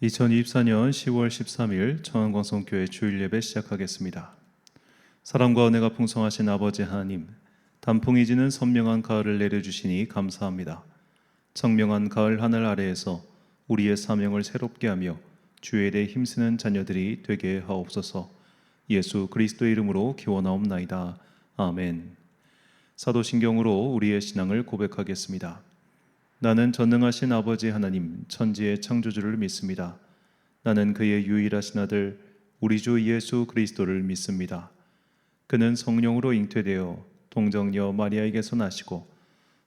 2024년 10월 13일 청안광성교회 주일 예배 시작하겠습니다. 사랑과 은혜가 풍성하신 아버지 하나님, 단풍이 지는 선명한 가을을 내려주시니 감사합니다. 청명한 가을 하늘 아래에서 우리의 사명을 새롭게 하며 주의 일에 힘쓰는 자녀들이 되게 하옵소서. 예수 그리스도의 이름으로 기원하옵나이다. 아멘. 사도신경으로 우리의 신앙을 고백하겠습니다. 나는 전능하신 아버지 하나님 천지의 창조주를 믿습니다. 나는 그의 유일하신 아들 우리 주 예수 그리스도를 믿습니다. 그는 성령으로 잉태되어 동정녀 마리아에게서 나시고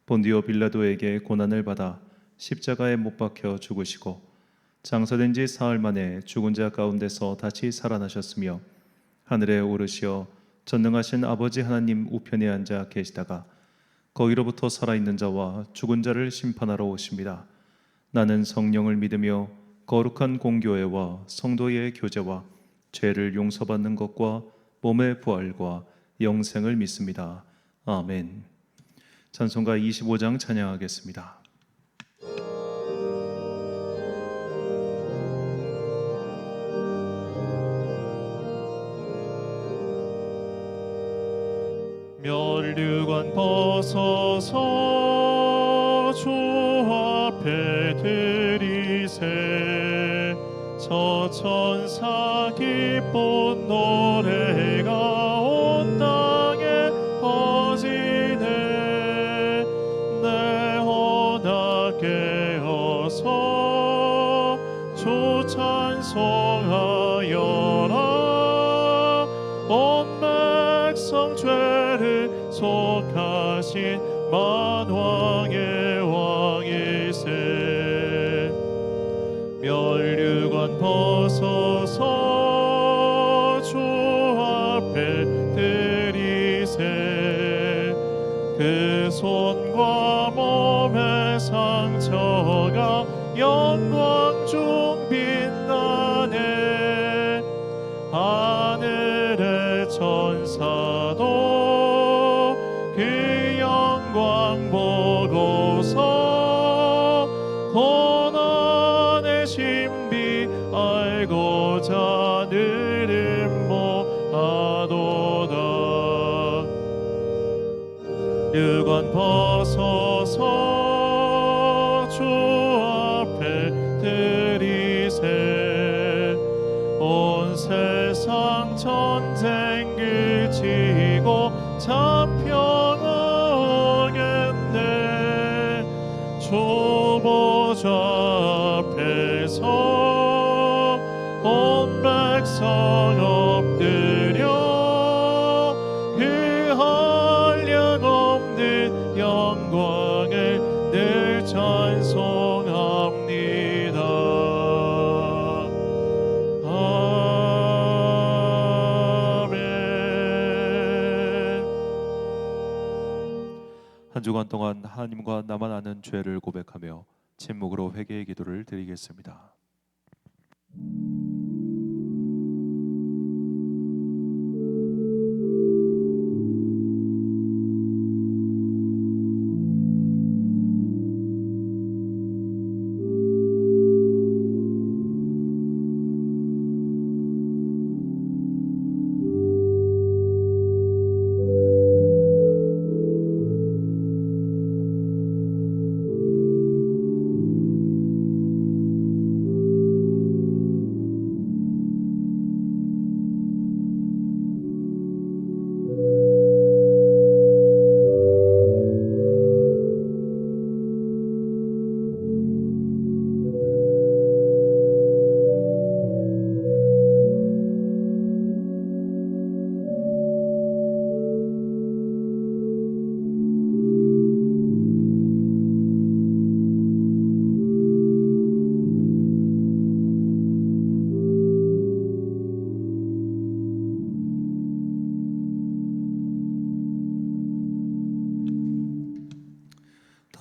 본디오 빌라도에게 고난을 받아 십자가에 못 박혀 죽으시고 장사된 지 사흘 만에 죽은 자 가운데서 다시 살아나셨으며 하늘에 오르시어 전능하신 아버지 하나님 우편에 앉아 계시다가 거기로부터 살아있는 자와 죽은 자를 심판하러 오십니다. 나는 성령을 믿으며 거룩한 공교회와 성도의 교제와 죄를 용서받는 것과 몸의 부활과 영생을 믿습니다. 아멘. 찬송가 25장 찬양하겠습니다. 멸류관 벗어서 주 앞에 드리세 저 천사 기쁜 노래가 온 땅에 퍼지네 내 혼아 깨어서 주 찬송하여라 온 백성 죄를 속하신 만왕의 왕이세 멸류관 벗어서 주 앞에 드리세 그 손과 몸의 상처가 영광 중 빛나네 하늘의 천사도 그 영광 보고서 고난의 신비 알고자 늘 음모하도다 류관 벗어서 주 앞에 드리세 온 세상 전쟁 그치고 참 평화하겠네 주 보좌 앞에서 온 백성 엎드려 그 한량없는 영광을 늘 찬송합니다. 한 주간 동안 하나님과 나만 아는 죄를 고백하며 침묵으로 회개의 기도를 드리겠습니다.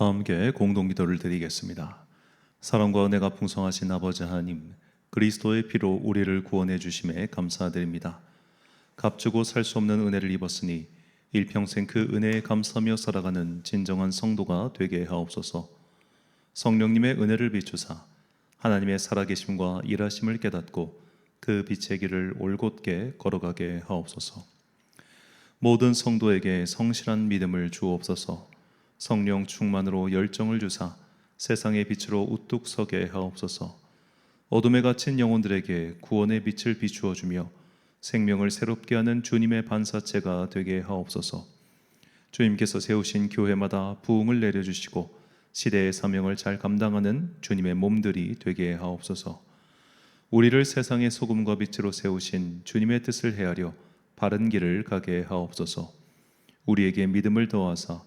다 함께 공동기도를 드리겠습니다. 사랑과 은혜가 풍성하신 아버지 하나님, 그리스도의 피로 우리를 구원해 주심에 감사드립니다. 값주고 살 수 없는 은혜를 입었으니 일평생 그 은혜에 감사하며 살아가는 진정한 성도가 되게 하옵소서. 성령님의 은혜를 비추사 하나님의 살아계심과 일하심을 깨닫고 그 빛의 길을 올곧게 걸어가게 하옵소서. 모든 성도에게 성실한 믿음을 주옵소서. 성령 충만으로 열정을 주사 세상의 빛으로 우뚝 서게 하옵소서. 어둠에 갇힌 영혼들에게 구원의 빛을 비추어 주며 생명을 새롭게 하는 주님의 반사체가 되게 하옵소서. 주님께서 세우신 교회마다 부흥을 내려주시고 시대의 사명을 잘 감당하는 주님의 몸들이 되게 하옵소서. 우리를 세상의 소금과 빛으로 세우신 주님의 뜻을 헤아려 바른 길을 가게 하옵소서. 우리에게 믿음을 더하사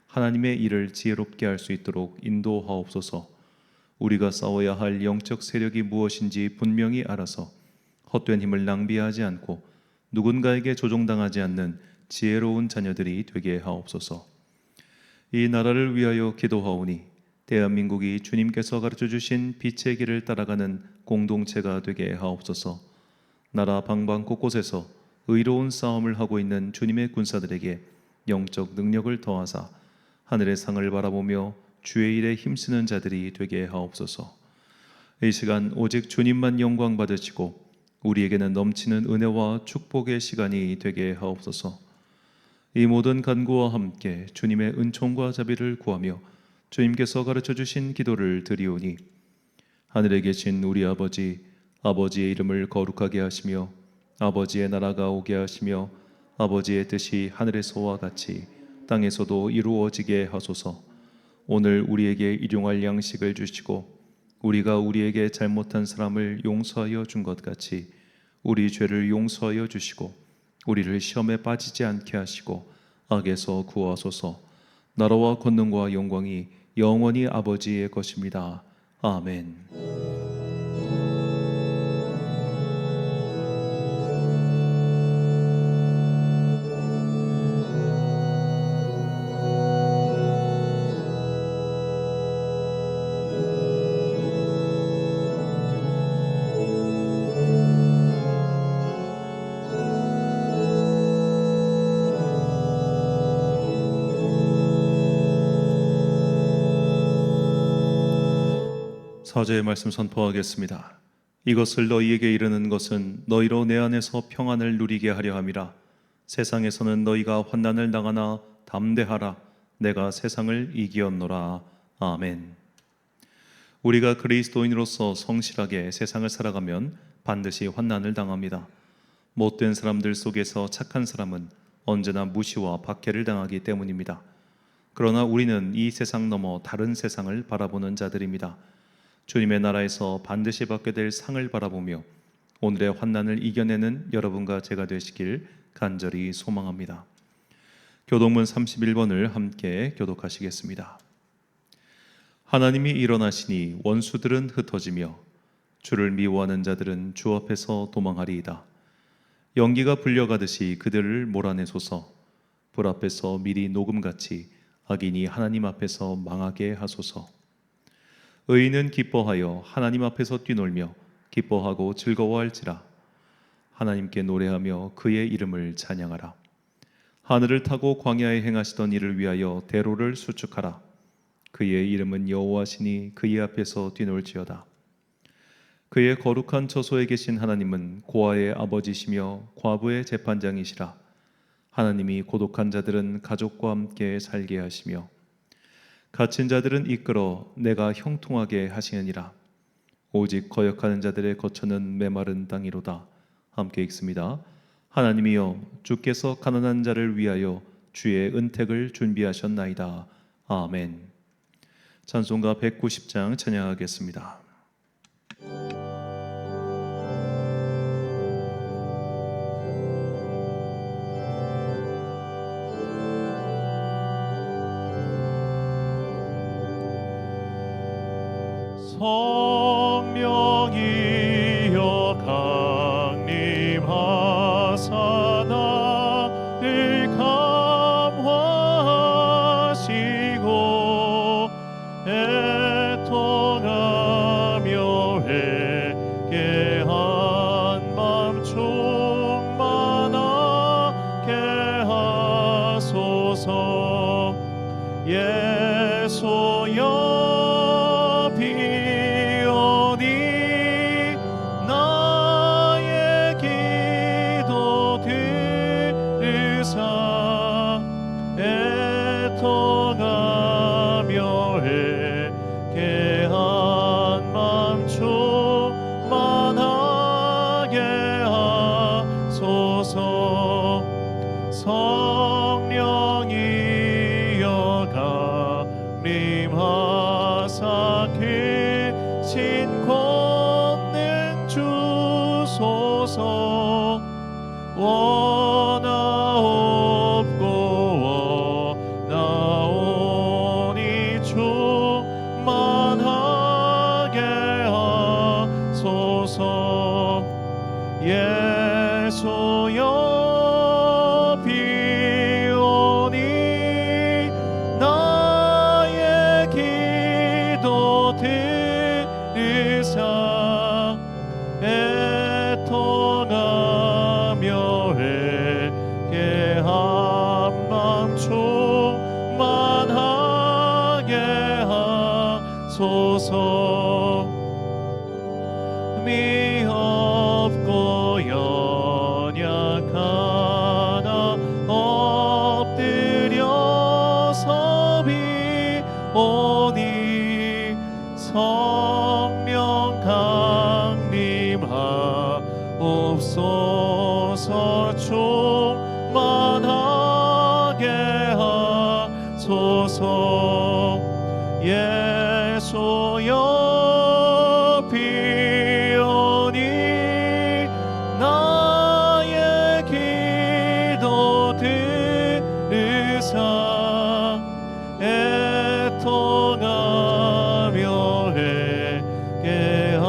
하나님의 일을 지혜롭게 할 수 있도록 인도하옵소서. 우리가 싸워야 할 영적 세력이 무엇인지 분명히 알아서 헛된 힘을 낭비하지 않고 누군가에게 조종당하지 않는 지혜로운 자녀들이 되게 하옵소서. 이 나라를 위하여 기도하오니 대한민국이 주님께서 가르쳐 주신 빛의 길을 따라가는 공동체가 되게 하옵소서. 나라 방방 곳곳에서 의로운 싸움을 하고 있는 주님의 군사들에게 영적 능력을 더하사 하늘의 상을 바라보며 주의 일에 힘쓰는 자들이 되게 하옵소서. 이 시간 오직 주님만 영광 받으시고 우리에게는 넘치는 은혜와 축복의 시간이 되게 하옵소서. 이 모든 간구와 함께 주님의 은총과 자비를 구하며 주님께서 가르쳐 주신 기도를 드리오니 하늘에 계신 우리 아버지, 아버지의 이름을 거룩하게 하시며 아버지의 나라가 오게 하시며 아버지의 뜻이 하늘에서와 같이 땅에서도 이루어지게 하소서. 오늘 우리에게 일용할 양식을 주시고 우리가 우리에게 잘못한 사람을 용서하여 준 것 같이 우리 죄를 용서하여 주시고 우리를 시험에 빠지지 않게 하시고 악에서 구하소서. 나라와 권능과 영광이 영원히 아버지의 것입니다. 아멘. 사제의 말씀 선포하겠습니다. 이것을 너희에게 이르는 것은 너희로 내 안에서 평안을 누리게 하려 함이라. 세상에서는 너희가 환난을 당하나 담대하라. 내가 세상을 이기었노라. 아멘. 우리가 그리스도인으로서 성실하게 세상을 살아가면 반드시 환난을 당합니다. 못된 사람들 속에서 착한 사람은 언제나 무시와 박해를 당하기 때문입니다. 그러나 우리는 이 세상 넘어 다른 세상을 바라보는 자들입니다. 주님의 나라에서 반드시 받게 될 상을 바라보며 오늘의 환난을 이겨내는 여러분과 제가 되시길 간절히 소망합니다. 교독문 31번을 함께 교독하시겠습니다. 하나님이 일어나시니 원수들은 흩어지며 주를 미워하는 자들은 주 앞에서 도망하리이다. 연기가 불려가듯이 그들을 몰아내소서. 불 앞에서 미리 녹음같이 악인이 하나님 앞에서 망하게 하소서. 의인은 기뻐하여 하나님 앞에서 뛰놀며 기뻐하고 즐거워할지라. 하나님께 노래하며 그의 이름을 찬양하라. 하늘을 타고 광야에 행하시던 이를 위하여 대로를 수축하라. 그의 이름은 여호와시니 그의 앞에서 뛰놀지어다. 그의 거룩한 처소에 계신 하나님은 고아의 아버지시며 과부의 재판장이시라. 하나님이 고독한 자들은 가족과 함께 살게 하시며 갇힌 자들은 이끌어 내가 형통하게 하시느니라. 오직 거역하는 자들의 거처는 메마른 땅이로다. 함께 읽습니다. 하나님이여, 주께서 가난한 자를 위하여 주의 은택을 준비하셨나이다. 아멘. 찬송가 190장 찬양하겠습니다. 성령이여 강림하사 나를 감화하시고 애통하며 회개한 맘 충만하게 하소서. 예수여 비오니 권능 주소서. 원하옵고 원하오니 충만하게 하소서. 예수여 비오니 나의 기도 들으사 애통하며 회개한 맘 충만하게 하소서. 미없고 연약하나 엎드려서 비오니 성령 강림하옵소서. 충만하게 하소서. 예수여 비오니 나의 기도 들으사 애통하며 회개한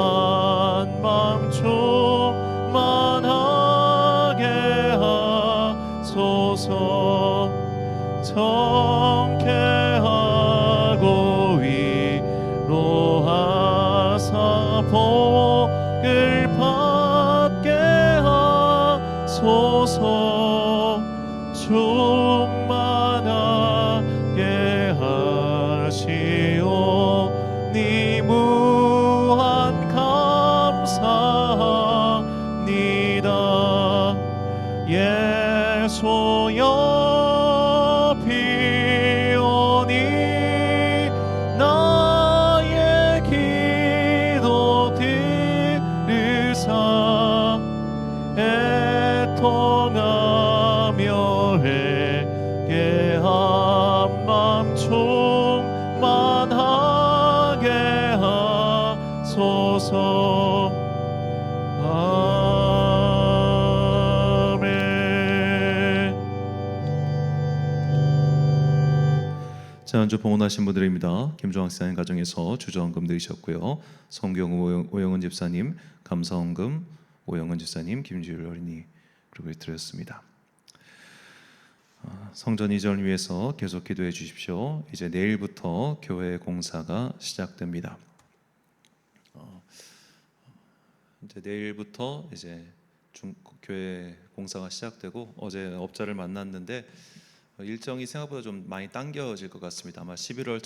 맘 충만하게 하소서. 정케하고 위로하사 복을 받게 하소서. 충만하게 하시오니 무한 감사합니다. 예수여 비오니 나의 기도 들으사 애통하며 회개한 맘 충만하게 하소서. 지난주 봉헌하신 분들입니다. 김종학 집사님 가정에서 주저헌금 드리셨고요. 성경 오영은 집사님, 감사헌금 오영은 집사님, 김지율 어린이 그리고 드렸습니다. 성전 이전을 위해서 계속 기도해 주십시오. 이제 내일부터 교회 공사가 시작됩니다. 이제 내일부터 이제 교회 공사가 시작되고 어제 업자를 만났는데 일정이 생각보다 좀 많이 당겨질 것 같습니다. 아마 11월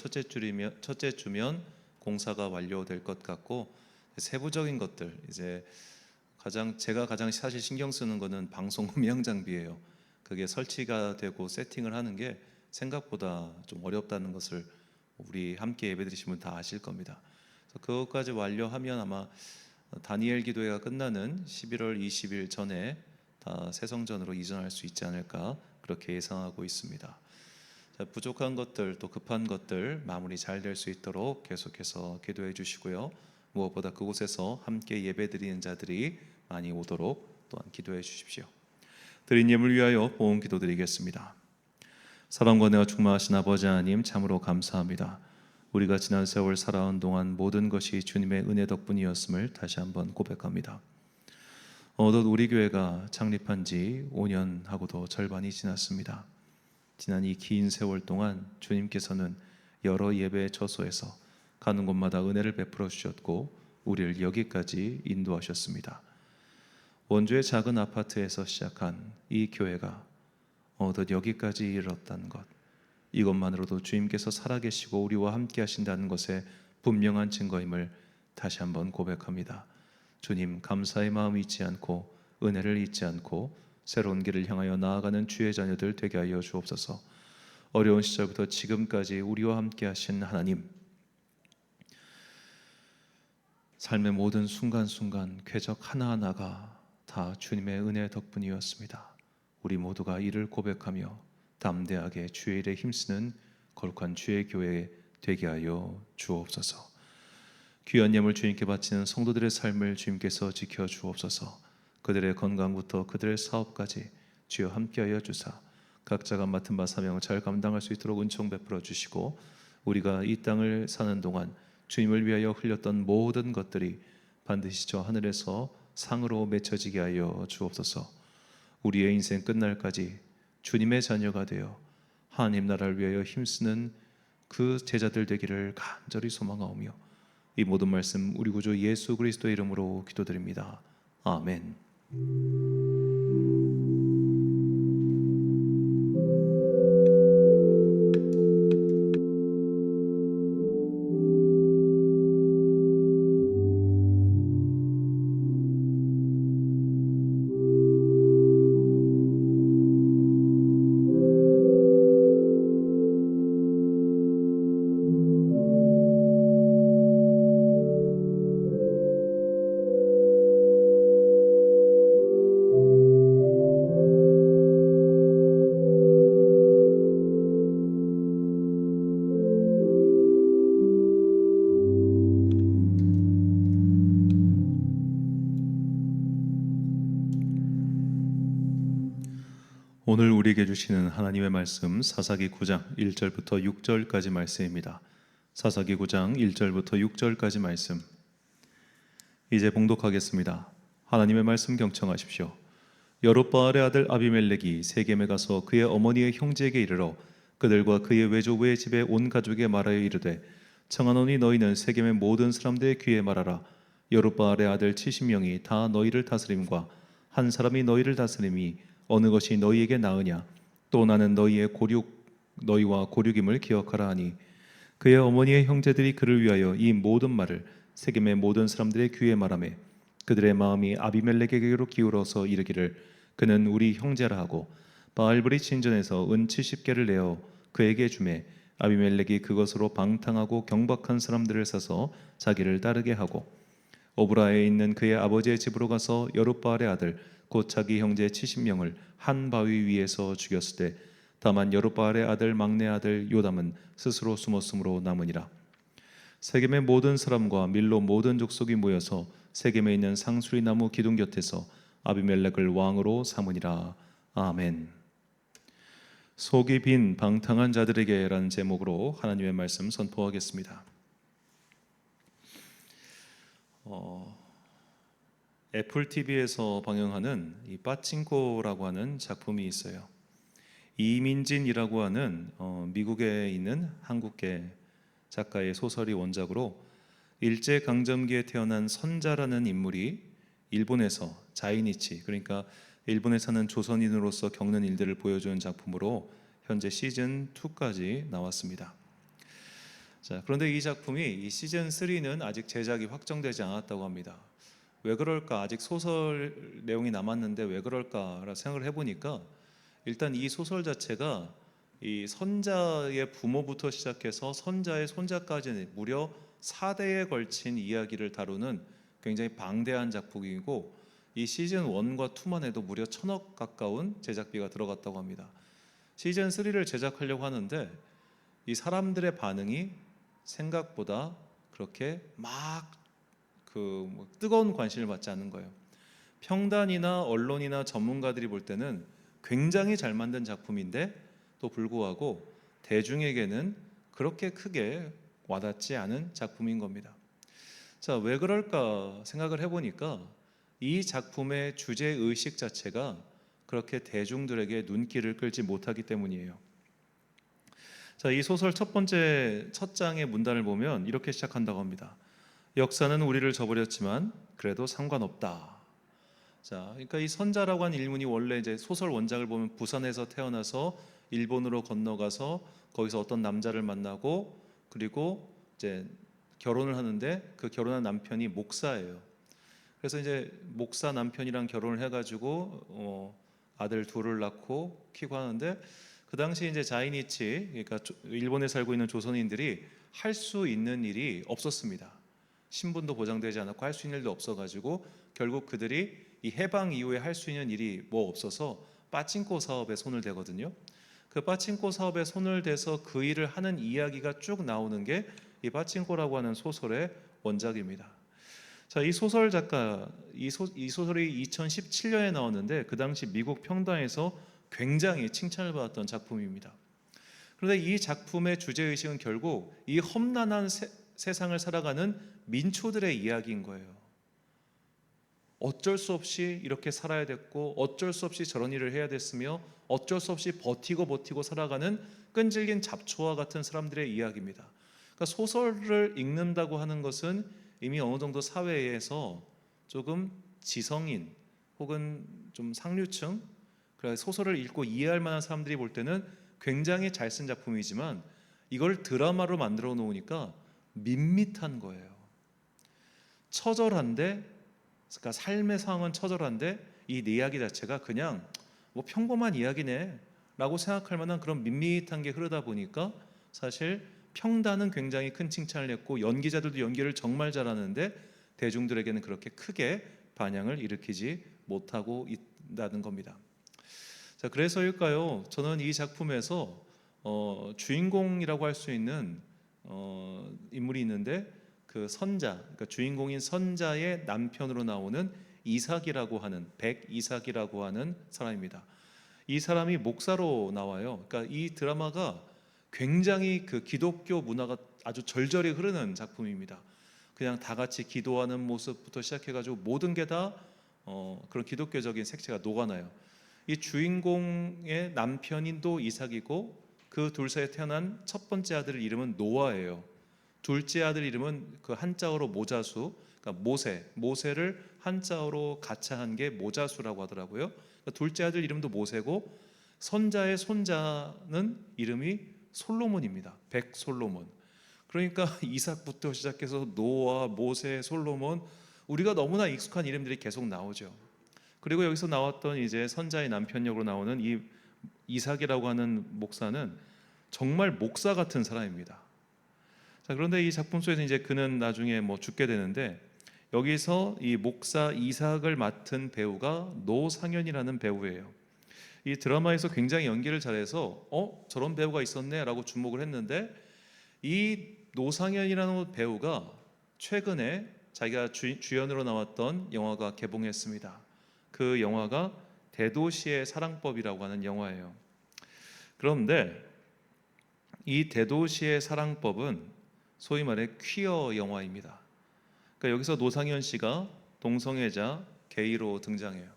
첫째 주면 공사가 완료될 것 같고 세부적인 것들 이제 제가 가장 사실 신경 쓰는 거는 방송 음향 장비예요. 그게 설치가 되고 세팅을 하는 게 생각보다 좀 어렵다는 것을 우리 함께 예배드리신 분 다 아실 겁니다. 그래서 그것까지 완료하면 아마 다니엘 기도회가 끝나는 11월 20일 전에 다 새성전으로 이전할 수 있지 않을까 그렇게 예상하고 있습니다. 자, 부족한 것들 또 급한 것들 마무리 잘 될 수 있도록 계속해서 기도해 주시고요. 무엇보다 그곳에서 함께 예배드리는 자들이 많이 오도록 또한 기도해 주십시오. 드린 예물 위하여 보험 기도드리겠습니다. 사랑과 은혜가 충만하신 아버지 하나님 참으로 감사합니다. 우리가 지난 세월 살아온 동안 모든 것이 주님의 은혜 덕분이었음을 다시 한번 고백합니다. 어느덧 우리 교회가 창립한 지 5년하고도 절반이 지났습니다. 지난 이 긴 세월 동안 주님께서는 여러 예배 처소에서 가는 곳마다 은혜를 베풀어 주셨고 우리를 여기까지 인도하셨습니다. 원주의 작은 아파트에서 시작한 이 교회가 어느덧 여기까지 이르렀다는 것, 이것만으로도 주님께서 살아계시고 우리와 함께 하신다는 것에 분명한 증거임을 다시 한번 고백합니다. 주님, 감사의 마음 잊지 않고 은혜를 잊지 않고 새로운 길을 향하여 나아가는 주의 자녀들 되게 하여 주옵소서. 어려운 시절부터 지금까지 우리와 함께 하신 하나님, 삶의 모든 순간순간 궤적 하나하나가 다 주님의 은혜 덕분이었습니다. 우리 모두가 이를 고백하며 담대하게 주의 일에 힘쓰는 거룩한 주의 교회 되게 하여 주옵소서. 귀한 예물 주님께 바치는 성도들의 삶을 주님께서 지켜 주옵소서. 그들의 건강부터 그들의 사업까지 주여 함께하여 주사 각자가 맡은 바 사명을 잘 감당할 수 있도록 은총 베풀어 주시고, 우리가 이 땅을 사는 동안 주님을 위하여 흘렸던 모든 것들이 반드시 저 하늘에서 상으로 맺혀지게 하여 주옵소서. 우리의 인생 끝날까지 주님의 자녀가 되어 하나님 나라를 위하여 힘쓰는 그 제자들 되기를 간절히 소망하오며, 이 모든 말씀 우리 구주 예수 그리스도의 이름으로 기도드립니다. 아멘. 오늘 우리에게 주시는 하나님의 말씀 사사기 9장 1절부터 6절까지 말씀입니다. 사사기 9장 1절부터 6절까지 말씀 이제 봉독하겠습니다. 하나님의 말씀 경청하십시오. 여룹바알의 아들 아비멜렉이 세겜에 가서 그의 어머니의 형제에게 이르러 그들과 그의 외조부의 집에 온 가족에 말하여 이르되, 청하노니 너희는 세겜의 모든 사람들의 귀에 말하라. 여룹바알의 아들 70명이 다 너희를 다스림과 한 사람이 너희를 다스림이 어느 것이 너희에게 나으냐? 또 나는 너희와 고륙임을 기억하라 하니, 그의 어머니의 형제들이 그를 위하여 이 모든 말을 세겜의 모든 사람들의 귀에 말하매, 그들의 마음이 아비멜렉에게로 기울어서 이르기를 그는 우리 형제라 하고, 바알브리 진전에서 은 70개를 내어 그에게 주매, 아비멜렉이 그것으로 방탕하고 경박한 사람들을 사서 자기를 따르게 하고, 오브라에 있는 그의 아버지의 집으로 가서 여룹바알의 아들 곧 자기 형제 70명을 한 바위 위에서 죽였을 때, 다만 여룹바알의 아들 막내 아들 요담은 스스로 숨었으므로 남으니라. 세겜의 모든 사람과 밀로 모든 족속이 모여서 세겜에 있는 상수리 나무 기둥 곁에서 아비멜렉을 왕으로 삼으니라. 아멘. 속이 빈 방탕한 자들에게라는 제목으로 하나님의 말씀 선포하겠습니다. 애플 TV에서 방영하는 이 빠칭코라고 하는 작품이 있어요. 이민진이라고 하는 미국에 있는 한국계 작가의 소설이 원작으로, 일제 강점기에 태어난 선자라는 인물이 일본에서 자이니치, 그러니까 일본에 사는 조선인으로서 겪는 일들을 보여주는 작품으로 현재 시즌 2까지 나왔습니다. 자, 그런데 이 작품이 이 시즌 3는 아직 제작이 확정되지 않았다고 합니다. 왜 그럴까? 아직 소설 내용이 남았는데 왜 그럴까라고 생각을 해보니까, 일단 이 소설 자체가 이 선자의 부모부터 시작해서 선자의 손자까지 무려 4대에 걸친 이야기를 다루는 굉장히 방대한 작품이고, 이 시즌 1과 2만 해도 무려 1,000억 가까운 제작비가 들어갔다고 합니다. 시즌 3를 제작하려고 하는데 이 사람들의 반응이 생각보다 그렇게 뜨거운 관심을 받지 않는 거예요. 평단이나 언론이나 전문가들이 볼 때는 굉장히 잘 만든 작품인데 또 불구하고 대중에게는 그렇게 크게 와닿지 않은 작품인 겁니다. 자, 왜 그럴까 생각을 해보니까 이 작품의 주제 의식 자체가 그렇게 대중들에게 눈길을 끌지 못하기 때문이에요. 자, 이 소설 첫 장의 문단을 보면 이렇게 시작한다고 합니다. 역사는 우리를 저버렸지만 그래도 상관없다. 자, 그러니까 이 선자라고 하는 인물이 원래 이제 소설 원작을 보면 부산에서 태어나서 일본으로 건너가서 거기서 어떤 남자를 만나고, 그리고 이제 결혼을 하는데 그 결혼한 남편이 목사예요. 그래서 이제 목사 남편이랑 결혼을 해가지고 아들 둘을 낳고 키고 하는데, 그 당시 이제 자이니치, 그러니까 일본에 살고 있는 조선인들이 할 수 있는 일이 없었습니다. 신분도 보장되지 않았고 할 수 있는 일도 없어가지고 결국 그들이 이 해방 이후에 할 수 있는 일이 뭐 없어서 빠칭코 사업에 손을 대거든요. 그 빠칭코 사업에 손을 대서 그 일을 하는 이야기가 쭉 나오는 게 이 빠칭코라고 하는 소설의 원작입니다. 자, 이 소설 작가, 이 소설이 2017년에 나왔는데 그 당시 미국 평당에서 굉장히 칭찬을 받았던 작품입니다. 그런데 이 작품의 주제의식은 결국 이 험난한 세상을 살아가는 민초들의 이야기인 거예요. 어쩔 수 없이 이렇게 살아야 됐고 어쩔 수 없이 저런 일을 해야 됐으며 어쩔 수 없이 버티고 살아가는 끈질긴 잡초와 같은 사람들의 이야기입니다. 그러니까 소설을 읽는다고 하는 것은 이미 어느 정도 사회에서 조금 지성인 혹은 좀 상류층, 그래서 소설을 읽고 이해할 만한 사람들이 볼 때는 굉장히 잘 쓴 작품이지만 이걸 드라마로 만들어 놓으니까 밋밋한 거예요. 처절한데, 그러니까 삶의 상황은 처절한데 이 이야기 자체가 그냥 뭐 평범한 이야기네 라고 생각할 만한 그런 밋밋한 게 흐르다 보니까 사실 평단은 굉장히 큰 칭찬을 했고 연기자들도 연기를 정말 잘하는데 대중들에게는 그렇게 크게 반향을 일으키지 못하고 있다는 겁니다. 자, 그래서일까요? 저는 이 작품에서 주인공이라고 할 수 있는 인물이 있는데 그 선자, 그러니까 주인공인 선자의 남편으로 나오는 이삭이라고 하는 백이삭이라고 하는 사람입니다. 이 사람이 목사로 나와요. 그러니까 이 드라마가 굉장히 그 기독교 문화가 아주 절절히 흐르는 작품입니다. 그냥 다 같이 기도하는 모습부터 시작해가지고 모든 게 다 그런 기독교적인 색채가 녹아나요. 이 주인공의 남편인도 이삭이고 그 둘 사이에 태어난 첫 번째 아들 이름은 노아예요. 둘째 아들 이름은 그 한자어로 모자수, 그러니까 모세를 한자어로 가차한 게 모자수라고 하더라고요. 그러니까 둘째 아들 이름도 모세고 선자의 손자는 이름이 솔로몬입니다. 백솔로몬. 그러니까 이삭부터 시작해서 노아, 모세, 솔로몬, 우리가 너무나 익숙한 이름들이 계속 나오죠. 그리고 여기서 나왔던 이제 선자의 남편 역으로 나오는 이 이삭이라고 하는 목사는 정말 목사 같은 사람입니다. 자, 그런데 이 작품 속에서 이제 그는 나중에 뭐 죽게 되는데 여기서 이 목사 이삭을 맡은 배우가 노상현이라는 배우예요. 이 드라마에서 굉장히 연기를 잘해서 저런 배우가 있었네라고 주목을 했는데 이 노상현이라는 배우가 최근에 자기가 주연으로 나왔던 영화가 개봉했습니다. 그 영화가 대도시의 사랑법이라고 하는 영화예요. 그런데 이 대도시의 사랑법은 소위 말해 퀴어 영화입니다. 그러니까 여기서 노상현 씨가 동성애자 게이로 등장해요.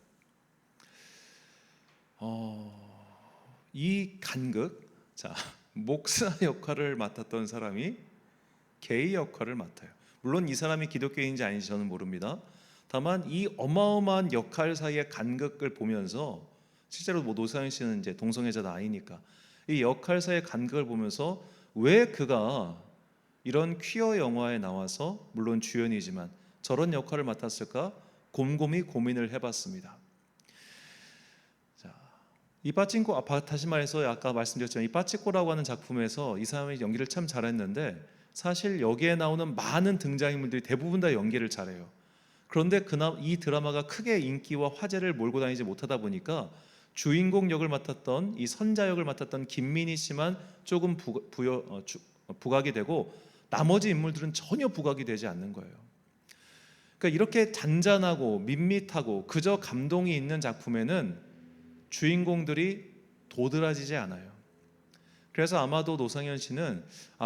이 간극, 자, 목사 역할을 맡았던 사람이 게이 역할을 맡아요. 물론 이 사람이 기독교인인지 아닌지 저는 모릅니다. 다만 이 어마어마한 역할 사이의 간극을 보면서 실제로 뭐 노상현 씨는 이제 동성애자도 아니니까 이 역할 사이의 간극을 보면서 왜 그가 이런 퀴어 영화에 나와서 물론 주연이지만 저런 역할을 맡았을까 곰곰이 고민을 해봤습니다. 자, 이 빠찡코 다시 말해서 아까 말씀드렸지만 이 빠찡코라고 하는 작품에서 이 사람이 연기를 참 잘했는데 사실 여기에 나오는 많은 등장인물들이 대부분 다 연기를 잘해요. 그런데 이 드라마가 크게 인기와 화제를 몰고 다니지 못하다 보니까 주인공 역을 맡았던 이 선자 역을 맡았던 김민희 씨만 조금 부각이 되고 나머지 인물들은 전혀 부각이 되지 않는 거예요. 그러니까 이렇게 잔잔하고 밋밋하고 그저 감동이 있는 작품에는 주인공들이 도드라지지 않아요. 그래서 아마도 노상현 씨는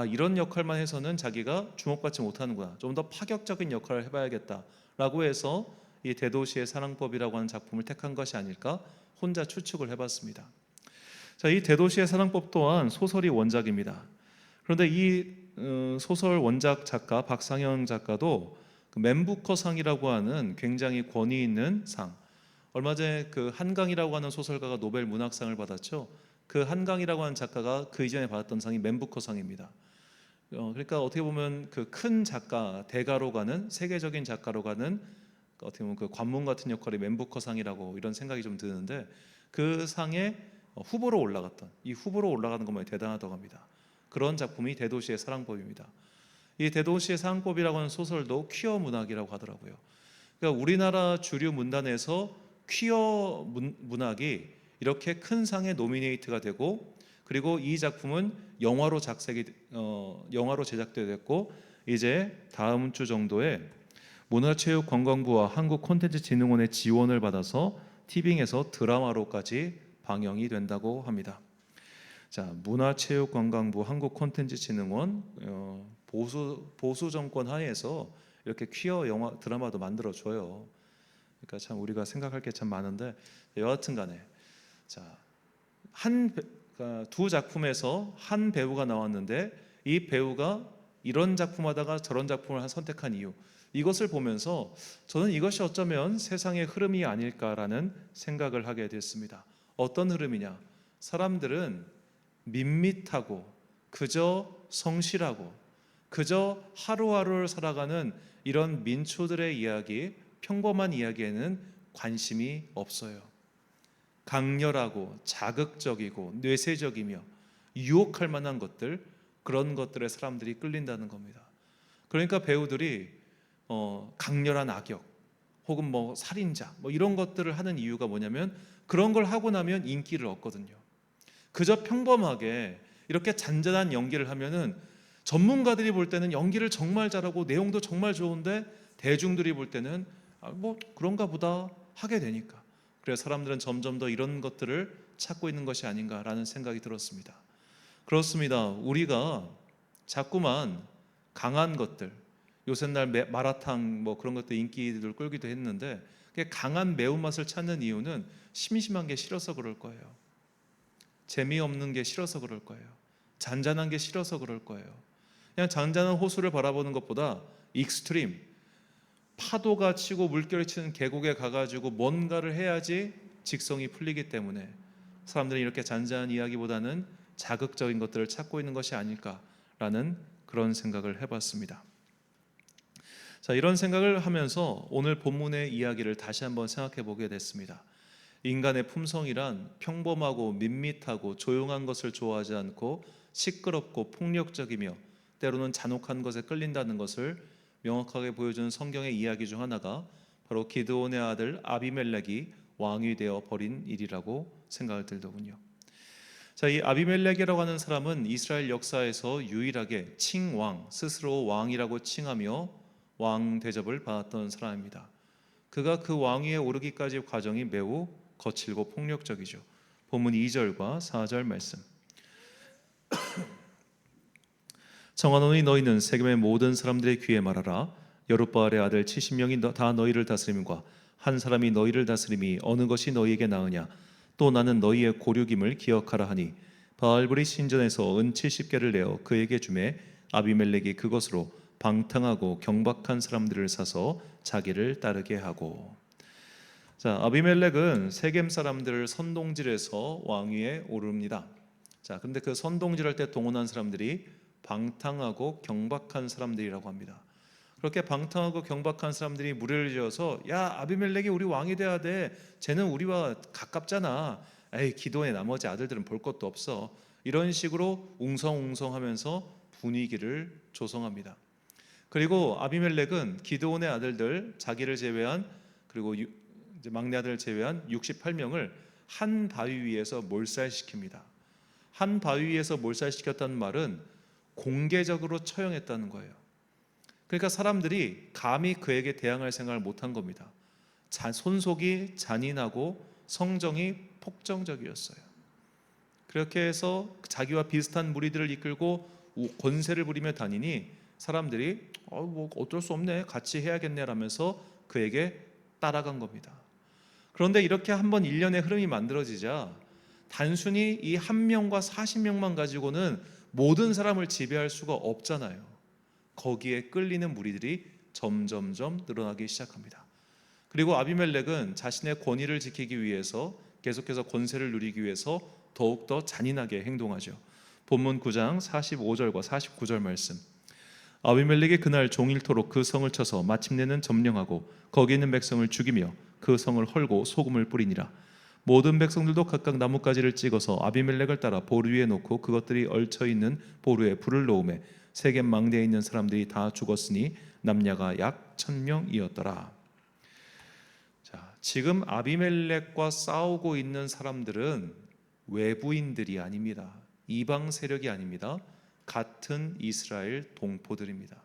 이런 역할만 해서는 자기가 주목받지 못하는구나, 좀 더 파격적인 역할을 해봐야겠다라고 해서 이 대도시의 사랑법이라고 하는 작품을 택한 것이 아닐까 혼자 추측을 해봤습니다. 자, 이 대도시의 사랑법 또한 소설이 원작입니다. 그런데 이 소설 원작 작가 박상현 작가도 그 맨부커상이라고 하는 굉장히 권위 있는 상, 얼마 전에 그 한강이라고 하는 소설가가 노벨 문학상을 받았죠. 그 한강이라고 하는 작가가 그 이전에 받았던 상이 맨부커상입니다. 그러니까 어떻게 보면 그 큰 작가, 대가로 가는 세계적인 작가로 가는 어떻게 보면 그 관문 같은 역할이 맨부커상이라고 이런 생각이 좀 드는데 그 상에 후보로 올라갔던 이 후보로 올라가는 것만이 대단하다고 합니다. 그런 작품이 대도시의 사랑법입니다. 이 대도시의 사랑법이라고 하는 소설도 퀴어 문학이라고 하더라고요. 그러니까 우리나라 주류 문단에서 퀴어 문학이 이렇게 큰 상에 노미네이트가 되고 그리고 이 작품은 영화로 제작되었고 이제 다음 주 정도에 문화체육관광부와 한국콘텐츠진흥원의 지원을 받아서 티빙에서 드라마로까지 방영이 된다고 합니다. 자, 문화체육관광부 한국콘텐츠진흥원 보수 정권 하에서 이렇게 퀴어 영화 드라마도 만들어 줘요. 그러니까 참 우리가 생각할 게 참 많은데 여하튼간에 자, 두 작품에서 한 배우가 나왔는데 이 배우가 이런 작품 하다가 저런 작품을 선택한 이유, 이것을 보면서 저는 이것이 어쩌면 세상의 흐름이 아닐까라는 생각을 하게 됐습니다. 어떤 흐름이냐? 사람들은 밋밋하고 그저 성실하고 그저 하루하루를 살아가는 이런 민초들의 이야기, 평범한 이야기에는 관심이 없어요. 강렬하고 자극적이고 뇌세적이며 유혹할 만한 것들, 그런 것들에 사람들이 끌린다는 겁니다. 그러니까 배우들이 강렬한 악역 혹은 뭐 살인자 뭐 이런 것들을 하는 이유가 뭐냐면 그런 걸 하고 나면 인기를 얻거든요. 그저 평범하게 이렇게 잔잔한 연기를 하면은 전문가들이 볼 때는 연기를 정말 잘하고 내용도 정말 좋은데 대중들이 볼 때는 뭐 그런가 보다 하게 되니까, 그래서 사람들은 점점 더 이런 것들을 찾고 있는 것이 아닌가라는 생각이 들었습니다. 그렇습니다. 우리가 자꾸만 강한 것들, 요새날 마라탕 뭐 그런 것도 인기를 끌기도 했는데 강한 매운맛을 찾는 이유는 심심한 게 싫어서 그럴 거예요. 재미없는 게 싫어서 그럴 거예요. 잔잔한 게 싫어서 그럴 거예요. 그냥 잔잔한 호수를 바라보는 것보다 익스트림, 파도가 치고 물결이 치는 계곡에 가가지고 뭔가를 해야지 직성이 풀리기 때문에 사람들이 이렇게 잔잔한 이야기보다는 자극적인 것들을 찾고 있는 것이 아닐까라는 그런 생각을 해봤습니다. 자, 이런 생각을 하면서 오늘 본문의 이야기를 다시 한번 생각해 보게 됐습니다. 인간의 품성이란 평범하고 밋밋하고 조용한 것을 좋아하지 않고 시끄럽고 폭력적이며 때로는 잔혹한 것에 끌린다는 것을 명확하게 보여주는 성경의 이야기 중 하나가 바로 기드온의 아들 아비멜렉이 왕이 되어 버린 일이라고 생각을 들더군요. 자, 이 아비멜렉이라고 하는 사람은 이스라엘 역사에서 유일하게 칭왕, 스스로 왕이라고 칭하며 왕 대접을 받았던 사람입니다. 그가 그 왕위에 오르기까지 과정이 매우 거칠고 폭력적이죠. 본문 2절과 4절 말씀. 청하노니 너희는 세겜의 모든 사람들의 귀에 말하라. 여룻바알의 아들 70명이 다 너희를 다스림과 한 사람이 너희를 다스림이 어느 것이 너희에게 나으냐. 또 나는 너희의 고륙임을 기억하라 하니 바알브리 신전에서 은 70개를 내어 그에게 주매 아비멜렉이 그것으로 방탕하고 경박한 사람들을 사서 자기를 따르게 하고. 자, 아비멜렉은 세겜 사람들을 선동질해서 왕위에 오릅니다. 자, 그런데 그 선동질할 때 동원한 사람들이 방탕하고 경박한 사람들이라고 합니다. 그렇게 방탕하고 경박한 사람들이 무리를 지어서 야, 아비멜렉이 우리 왕이 돼야 돼. 쟤는 우리와 가깝잖아. 에이, 기도의 나머지 아들들은 볼 것도 없어. 이런 식으로 웅성웅성하면서 분위기를 조성합니다. 그리고 아비멜렉은 기드온의 아들들 자기를 제외한 그리고 이제 막내 아들을 제외한 68명을 한 바위 위에서 몰살시킵니다. 한 바위 위에서 몰살시켰다는 말은 공개적으로 처형했다는 거예요. 그러니까 사람들이 감히 그에게 대항할 생각을 못한 겁니다. 손속이 잔인하고 성정이 폭정적이었어요. 그렇게 해서 자기와 비슷한 무리들을 이끌고 권세를 부리며 다니니 사람들이 뭐 어쩔 수 없네, 같이 해야겠네 라면서 그에게 따라간 겁니다. 그런데 이렇게 한번 일련의 흐름이 만들어지자 단순히 이 한 명과 40명만 가지고는 모든 사람을 지배할 수가 없잖아요. 거기에 끌리는 무리들이 점점점 늘어나기 시작합니다. 그리고 아비멜렉은 자신의 권위를 지키기 위해서 계속해서 권세를 누리기 위해서 더욱더 잔인하게 행동하죠. 본문 9장 45절과 49절 말씀. 아비멜렉이 그날 종일토록 그 성을 쳐서 마침내는 점령하고 거기 있는 백성을 죽이며 그 성을 헐고 소금을 뿌리니라. 모든 백성들도 각각 나뭇가지를 찍어서 아비멜렉을 따라 보루 위에 놓고 그것들이 얽혀있는 보루에 불을 놓음에 세겜 망대에 있는 사람들이 다 죽었으니 남녀가 약 1000명이었더라. 자, 지금 아비멜렉과 싸우고 있는 사람들은 외부인들이 아닙니다. 이방 세력이 아닙니다. 같은 이스라엘 동포들입니다.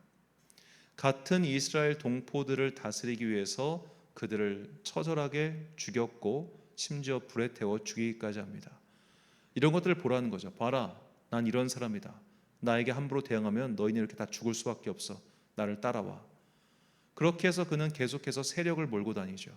같은 이스라엘 동포들을 다스리기 위해서 그들을 처절하게 죽였고 심지어 불에 태워 죽이기까지 합니다. 이런 것들을 보라는 거죠. 봐라, 난 이런 사람이다. 나에게 함부로 대항하면 너희는 이렇게 다 죽을 수밖에 없어. 나를 따라와. 그렇게 해서 그는 계속해서 세력을 몰고 다니죠.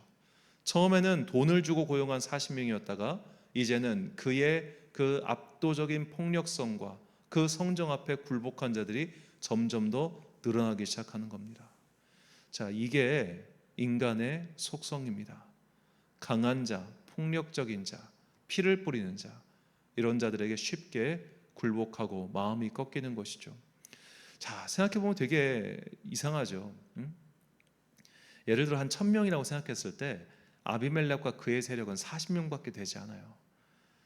처음에는 돈을 주고 고용한 40명이었다가 이제는 그의 그 압도적인 폭력성과 그 성정 앞에 굴복한 자들이 점점 더 늘어나기 시작하는 겁니다. 자, 이게 인간의 속성입니다. 강한 자, 폭력적인 자, 피를 뿌리는 자, 이런 자들에게 쉽게 굴복하고 마음이 꺾이는 것이죠. 자, 생각해보면 되게 이상하죠. 예를 들어 한 1000명이라고 생각했을 때 아비멜렉과 그의 세력은 40명밖에 되지 않아요.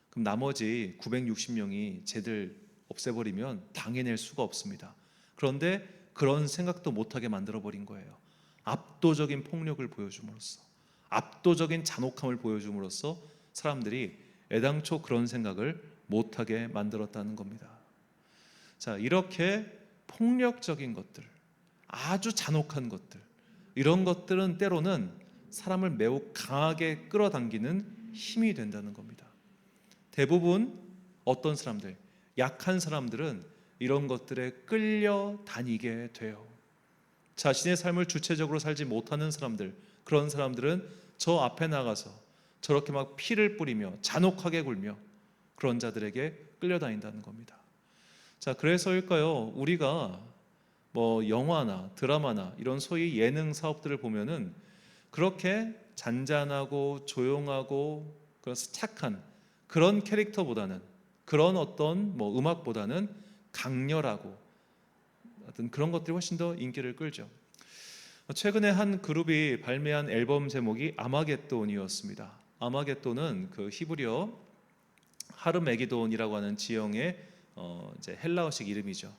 그럼 나머지 960명이 쟤들 없애버리면 당해낼 수가 없습니다. 그런데 그런 생각도 못하게 만들어버린 거예요. 압도적인 폭력을 보여줌으로써, 압도적인 잔혹함을 보여줌으로써 사람들이 애당초 그런 생각을 못하게 만들었다는 겁니다. 자, 이렇게 폭력적인 것들, 아주 잔혹한 것들, 이런 것들은 때로는 사람을 매우 강하게 끌어당기는 힘이 된다는 겁니다. 대부분 어떤 사람들, 약한 사람들은 이런 것들에 끌려다니게 돼요. 자신의 삶을 주체적으로 살지 못하는 사람들, 그런 사람들은 저 앞에 나가서 저렇게 막 피를 뿌리며 잔혹하게 굴며 그런 자들에게 끌려다닌다는 겁니다. 자, 그래서일까요? 우리가 뭐 영화나 드라마나 이런 소위 예능 사업들을 보면은 그렇게 잔잔하고 조용하고 그래서 착한 그런 캐릭터보다는, 그런 어떤 뭐 음악보다는 강렬하고 어떤 그런 것들이 훨씬 더 인기를 끌죠. 최근에 한 그룹이 발매한 앨범 제목이 아마겟돈이었습니다. 아마겟돈은 그 히브리어 하르메기돈이라고 하는 지형의 이제 헬라어식 이름이죠.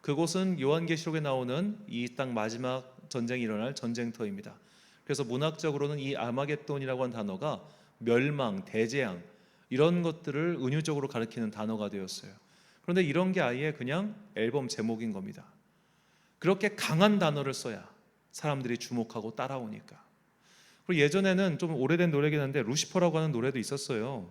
그곳은 요한계시록에 나오는 이 땅 마지막 전쟁이 일어날 전쟁터입니다. 그래서 문학적으로는 이 아마겟돈이라고 하는 단어가 멸망, 대재앙 이런 것들을 은유적으로 가리키는 단어가 되었어요. 그런데 이런 게 아예 그냥 앨범 제목인 겁니다. 그렇게 강한 단어를 써야 사람들이 주목하고 따라오니까. 그리고 예전에는 좀 오래된 노래긴 한데 루시퍼라고 하는 노래도 있었어요.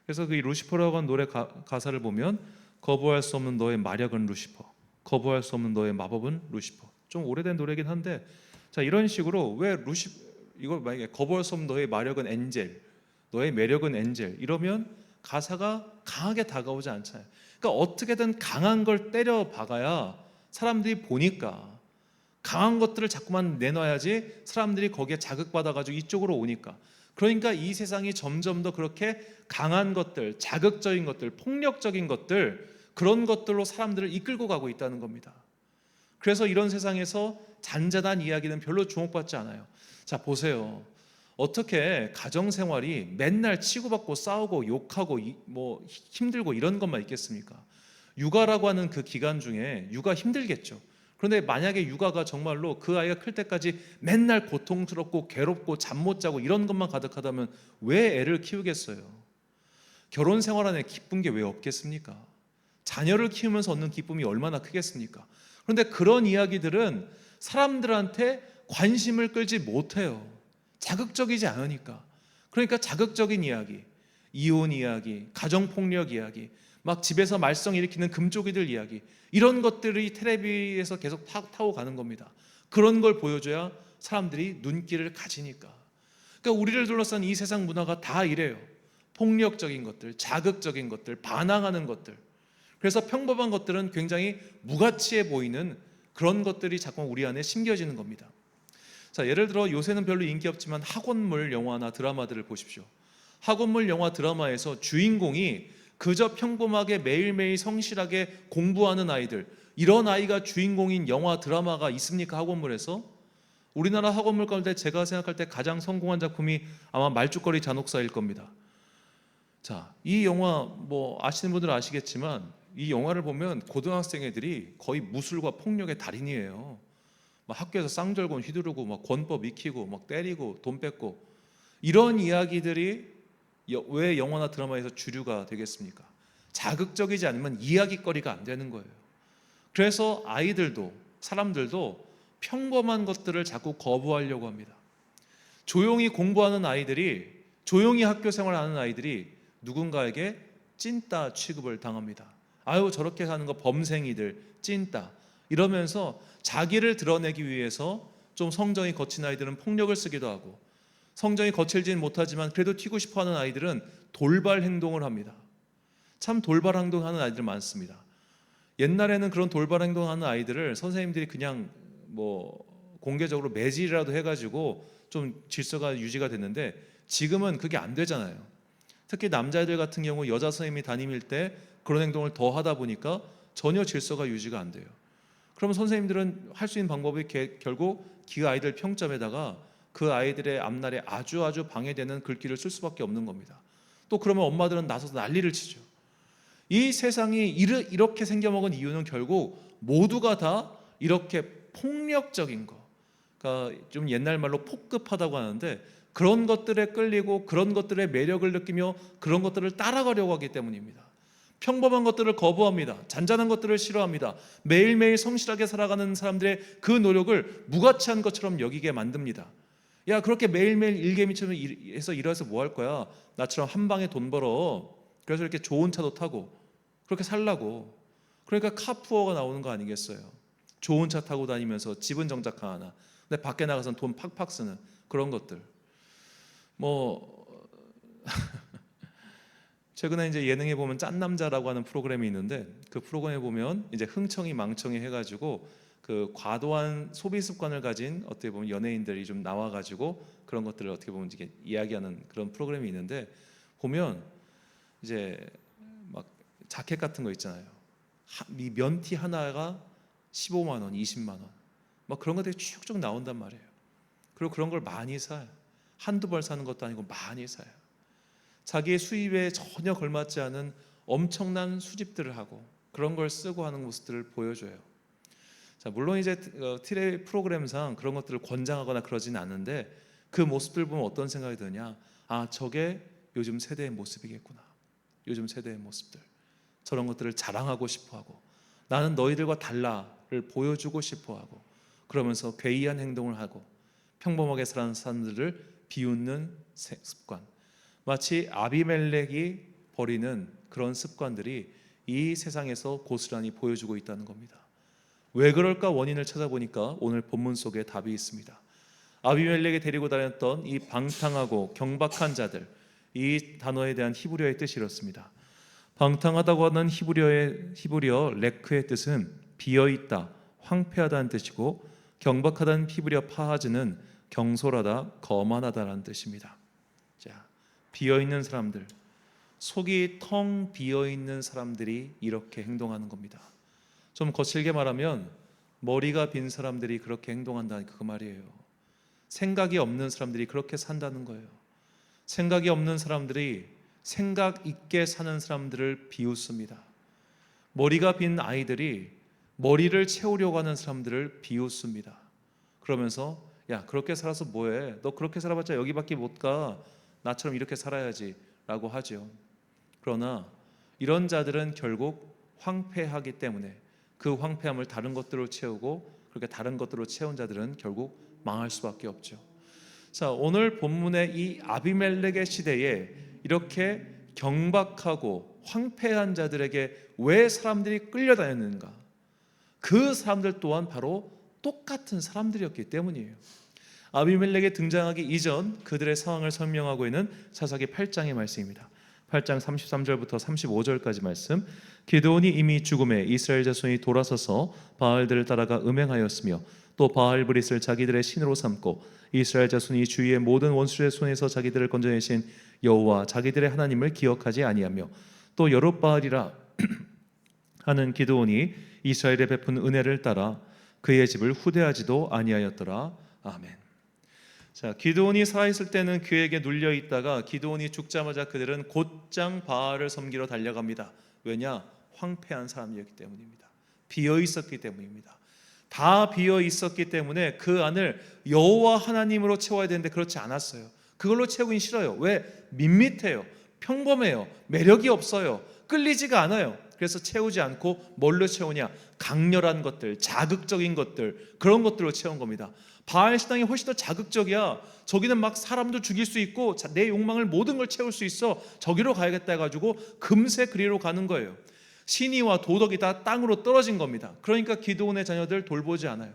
그래서 그 루시퍼라고 하는 노래 가사를 보면 거부할 수 없는 너의 마력은 루시퍼, 거부할 수 없는 너의 마법은 루시퍼. 좀 오래된 노래긴 한데, 자, 이런 식으로 왜 이걸 만약에 거부할 수 없는 너의 마력은 엔젤, 너의 매력은 엔젤 이러면 가사가 강하게 다가오지 않잖아요. 그러니까 어떻게든 강한 걸 때려 박아야 사람들이 보니까, 강한 것들을 자꾸만 내놔야지 사람들이 거기에 자극받아가지고 이쪽으로 오니까. 그러니까 이 세상이 점점 더 그렇게 강한 것들, 자극적인 것들, 폭력적인 것들, 그런 것들로 사람들을 이끌고 가고 있다는 겁니다. 그래서 이런 세상에서 잔잔한 이야기는 별로 주목받지 않아요. 자, 보세요. 어떻게 가정생활이 맨날 치고받고 싸우고 욕하고 뭐 힘들고 이런 것만 있겠습니까? 육아라고 하는 그 기간 중에 육아 힘들겠죠. 그런데 만약에 육아가 정말로 그 아이가 클 때까지 맨날 고통스럽고 괴롭고 잠 못 자고 이런 것만 가득하다면 왜 애를 키우겠어요? 결혼 생활 안에 기쁜 게 왜 없겠습니까? 자녀를 키우면서 얻는 기쁨이 얼마나 크겠습니까? 그런데 그런 이야기들은 사람들한테 관심을 끌지 못해요. 자극적이지 않으니까. 그러니까 자극적인 이야기, 이혼 이야기, 가정폭력 이야기, 막 집에서 말썽 일으키는 금쪽이들 이야기, 이런 것들이 텔레비에서 계속 타고 가는 겁니다. 그런 걸 보여줘야 사람들이 눈길을 가지니까. 그러니까 우리를 둘러싼 이 세상 문화가 다 이래요. 폭력적인 것들, 자극적인 것들, 반항하는 것들. 그래서 평범한 것들은 굉장히 무가치해 보이는 그런 것들이 자꾸 우리 안에 심겨지는 겁니다. 자, 예를 들어 요새는 별로 인기 없지만 학원물 영화나 드라마들을 보십시오. 학원물 영화 드라마에서 주인공이 그저 평범하게 매일매일 성실하게 공부하는 아이들, 이런 아이가 주인공인 영화 드라마가 있습니까? 학원물에서? 우리나라 학원물 가운데 제가 생각할 때 가장 성공한 작품이 아마 말죽거리 잔혹사일 겁니다. 자, 이 영화 뭐 아시는 분들은 아시겠지만 이 영화를 보면 고등학생 애들이 거의 무술과 폭력의 달인이에요. 막 학교에서 쌍절곤 휘두르고 막 권법 익히고 막 때리고 돈 뺏고, 이런 이야기들이 왜 영화나 드라마에서 주류가 되겠습니까? 자극적이지 않으면 이야기거리가 안 되는 거예요. 그래서 아이들도 사람들도 평범한 것들을 자꾸 거부하려고 합니다. 조용히 공부하는 아이들이, 조용히 학교 생활하는 아이들이 누군가에게 찐따 취급을 당합니다. 아유, 저렇게 하는 거 범생이들, 찐따, 이러면서 자기를 드러내기 위해서 좀 성정이 거친 아이들은 폭력을 쓰기도 하고, 성정이 거칠지는 못하지만 그래도 튀고 싶어하는 아이들은 돌발 행동을 합니다. 참 돌발 행동하는 아이들 많습니다. 옛날에는 그런 돌발 행동하는 아이들을 선생님들이 그냥 뭐 공개적으로 매질이라도 해가지고 좀 질서가 유지가 됐는데, 지금은 그게 안 되잖아요. 특히 남자애들 같은 경우 여자 선생님이 담임일 때 그런 행동을 더 하다 보니까 전혀 질서가 유지가 안 돼요. 그러면 선생님들은 할 수 있는 방법이 결국 그 아이들 평점에다가 그 아이들의 앞날에 아주 방해되는 글귀를 쓸 수밖에 없는 겁니다. 또 그러면 엄마들은 나서서 난리를 치죠. 이 세상이 이렇게 생겨먹은 이유는 결국 모두가 다 이렇게 폭력적인 거, 그러니까 좀 옛날 말로 폭급하다고 하는데, 그런 것들에 끌리고 그런 것들의 매력을 느끼며 그런 것들을 따라가려고 하기 때문입니다. 평범한 것들을 거부합니다. 잔잔한 것들을 싫어합니다. 매일매일 성실하게 살아가는 사람들의 그 노력을 무가치한 것처럼 여기게 만듭니다. 야, 그렇게 매일매일 일개미처럼 해서 일해서 뭐 할 거야? 나처럼 한 방에 돈 벌어. 그래서 이렇게 좋은 차도 타고 그렇게 살라고. 그러니까 카푸어가 나오는 거 아니겠어요? 좋은 차 타고 다니면서 집은 정작 하나, 근데 밖에 나가서는 돈 팍팍 쓰는 그런 것들. 뭐 최근에 이제 예능에 보면 짠 남자라고 하는 프로그램이 있는데, 그 프로그램에 보면 이제 흥청이 망청이 해가지고 그 과도한 소비 습관을 가진 어떻게 보면 연예인들이 좀 나와가지고 그런 것들을 어떻게 보면 이게 이야기하는 그런 프로그램이 있는데, 보면 이제 막 자켓 같은 거 있잖아요. 이 면티 하나가 15만 원, 20만 원, 막 그런 것들이 쭉쭉 나온단 말이에요. 그리고 그런 걸 많이 사요. 한두 벌 사는 것도 아니고 많이 사요. 자기의 수입에 전혀 걸맞지 않은 엄청난 수집들을 하고 그런 걸 쓰고 하는 모습들을 보여줘요. 자, 물론 이제 TV 프로그램상 그런 것들을 권장하거나 그러지는 않는데, 그 모습들 보면 어떤 생각이 드냐? 아, 저게 요즘 세대의 모습이겠구나. 요즘 세대의 모습들, 저런 것들을 자랑하고 싶어하고 나는 너희들과 달라를 보여주고 싶어하고, 그러면서 괴이한 행동을 하고 평범하게 사는 사람들을 비웃는 습관, 마치 아비멜렉이 버리는 그런 습관들이 이 세상에서 고스란히 보여주고 있다는 겁니다. 왜 그럴까 원인을 찾아보니까 오늘 본문 속에 답이 있습니다. 아비멜렉이 데리고 다녔던 이 방탕하고 경박한 자들, 이 단어에 대한 히브리어의 뜻이 이렇습니다. 방탕하다고 하는 히브리어 레크의 뜻은 비어있다, 황폐하다는 뜻이고, 경박하다는 히브리어 파하즈는 경솔하다, 거만하다라는 뜻입니다. 자, 비어있는 사람들, 속이 텅 비어있는 사람들이 이렇게 행동하는 겁니다. 좀 거칠게 말하면 머리가 빈 사람들이 그렇게 행동한다는 그 말이에요. 생각이 없는 사람들이 그렇게 산다는 거예요. 생각이 없는 사람들이 생각 있게 사는 사람들을 비웃습니다. 머리가 빈 아이들이 머리를 채우려고 하는 사람들을 비웃습니다. 그러면서 야, 그렇게 살아서 뭐해? 너 그렇게 살아봤자 여기밖에 못 가. 나처럼 이렇게 살아야지 라고 하죠. 그러나 이런 자들은 결국 황폐하기 때문에 그 황폐함을 다른 것들로 채우고, 그렇게 다른 것들로 채운 자들은 결국 망할 수밖에 없죠. 자, 오늘 본문의 이 아비멜렉의 시대에 이렇게 경박하고 황폐한 자들에게 왜 사람들이 끌려다녔는가? 그 사람들 또한 바로 똑같은 사람들이었기 때문이에요. 아비멜렉이 등장하기 이전 그들의 상황을 설명하고 있는 사사기 8장의 말씀입니다. 8장 33절부터 35절까지 말씀. 기드온이 이미 죽음에 이스라엘 자손이 돌아서서 바알들을 따라가 음행하였으며 또 바알브릿을 자기들의 신으로 삼고 이스라엘 자손이 주위의 모든 원수의 손에서 자기들을 건져내신 여호와 자기들의 하나님을 기억하지 아니하며 또 여룻바알이라 하는 기드온이 이스라엘에 베푼 은혜를 따라 그의 집을 후대하지도 아니하였더라. 아멘. 자, 기드온이 살아있을 때는 그에게 눌려 있다가 기드온이 죽자마자 그들은 곧장 바알을 섬기러 달려갑니다. 왜냐? 황폐한 사람이었기 때문입니다. 비어 있었기 때문입니다. 다 비어 있었기 때문에 그 안을 여호와 하나님으로 채워야 되는데 그렇지 않았어요. 그걸로 채우긴 싫어요. 왜? 밋밋해요. 평범해요. 매력이 없어요. 끌리지가 않아요. 그래서 채우지 않고 뭘로 채우냐? 강렬한 것들, 자극적인 것들, 그런 것들로 채운 겁니다. 바알 신앙이 훨씬 더 자극적이야. 저기는 막 사람도 죽일 수 있고 내 욕망을 모든 걸 채울 수 있어. 저기로 가야겠다 해가지고 금세 그리로 가는 거예요. 신의와 도덕이 다 땅으로 떨어진 겁니다. 그러니까 기드온의 자녀들 돌보지 않아요.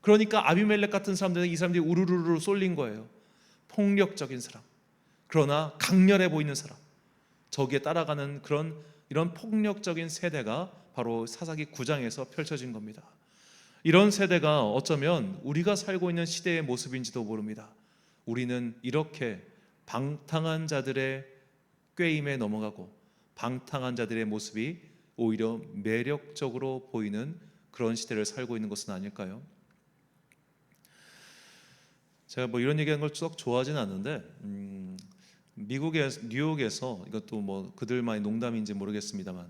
그러니까 아비멜렉 같은 사람들은 이 사람들이 우르르르 쏠린 거예요. 폭력적인 사람, 그러나 강렬해 보이는 사람, 저기에 따라가는 이런 폭력적인 세대가 바로 사사기 9장에서 펼쳐진 겁니다. 이런 세대가 어쩌면 우리가 살고 있는 시대의 모습인지도 모릅니다. 우리는 이렇게 방탕한 자들의 꾀임에 넘어가고 방탕한 자들의 모습이 오히려 매력적으로 보이는 그런 시대를 살고 있는 것은 아닐까요? 제가 뭐 이런 얘기하는 걸 썩 좋아하진 않는데 뉴욕에서 이것도 뭐 그들만의 농담인지 모르겠습니다만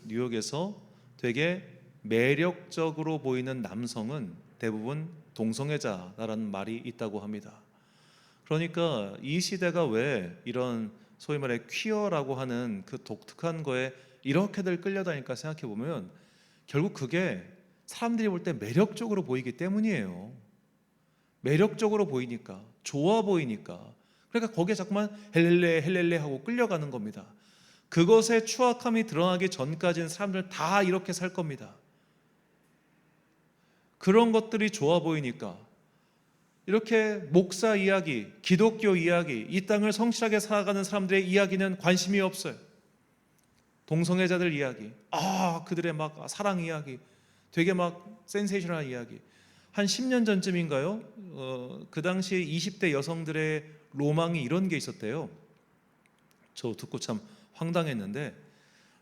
뉴욕에서 되게 매력적으로 보이는 남성은 대부분 동성애자라는 말이 있다고 합니다. 그러니까 이 시대가 왜 이런 소위 말해 퀴어라고 하는 그 독특한 거에 이렇게들 끌려다닐까 생각해 보면 결국 그게 사람들이 볼 때 매력적으로 보이기 때문이에요. 매력적으로 보이니까, 좋아 보이니까. 그러니까 거기에 자꾸만 헬렐레 하고 끌려가는 겁니다. 그것의 추악함이 드러나기 전까지는 사람들은 다 이렇게 살 겁니다. 그런 것들이 좋아 보이니까 이렇게 목사 이야기, 기독교 이야기, 이 땅을 성실하게 살아가는 사람들의 이야기는 관심이 없어요. 동성애자들 이야기, 그들의 막 사랑 이야기, 되게 막 센세이셔널한 이야기. 한 10년 전쯤인가요? 그 당시 20대 여성들의 로망이 이런 게 있었대요. 저 듣고 참 황당했는데,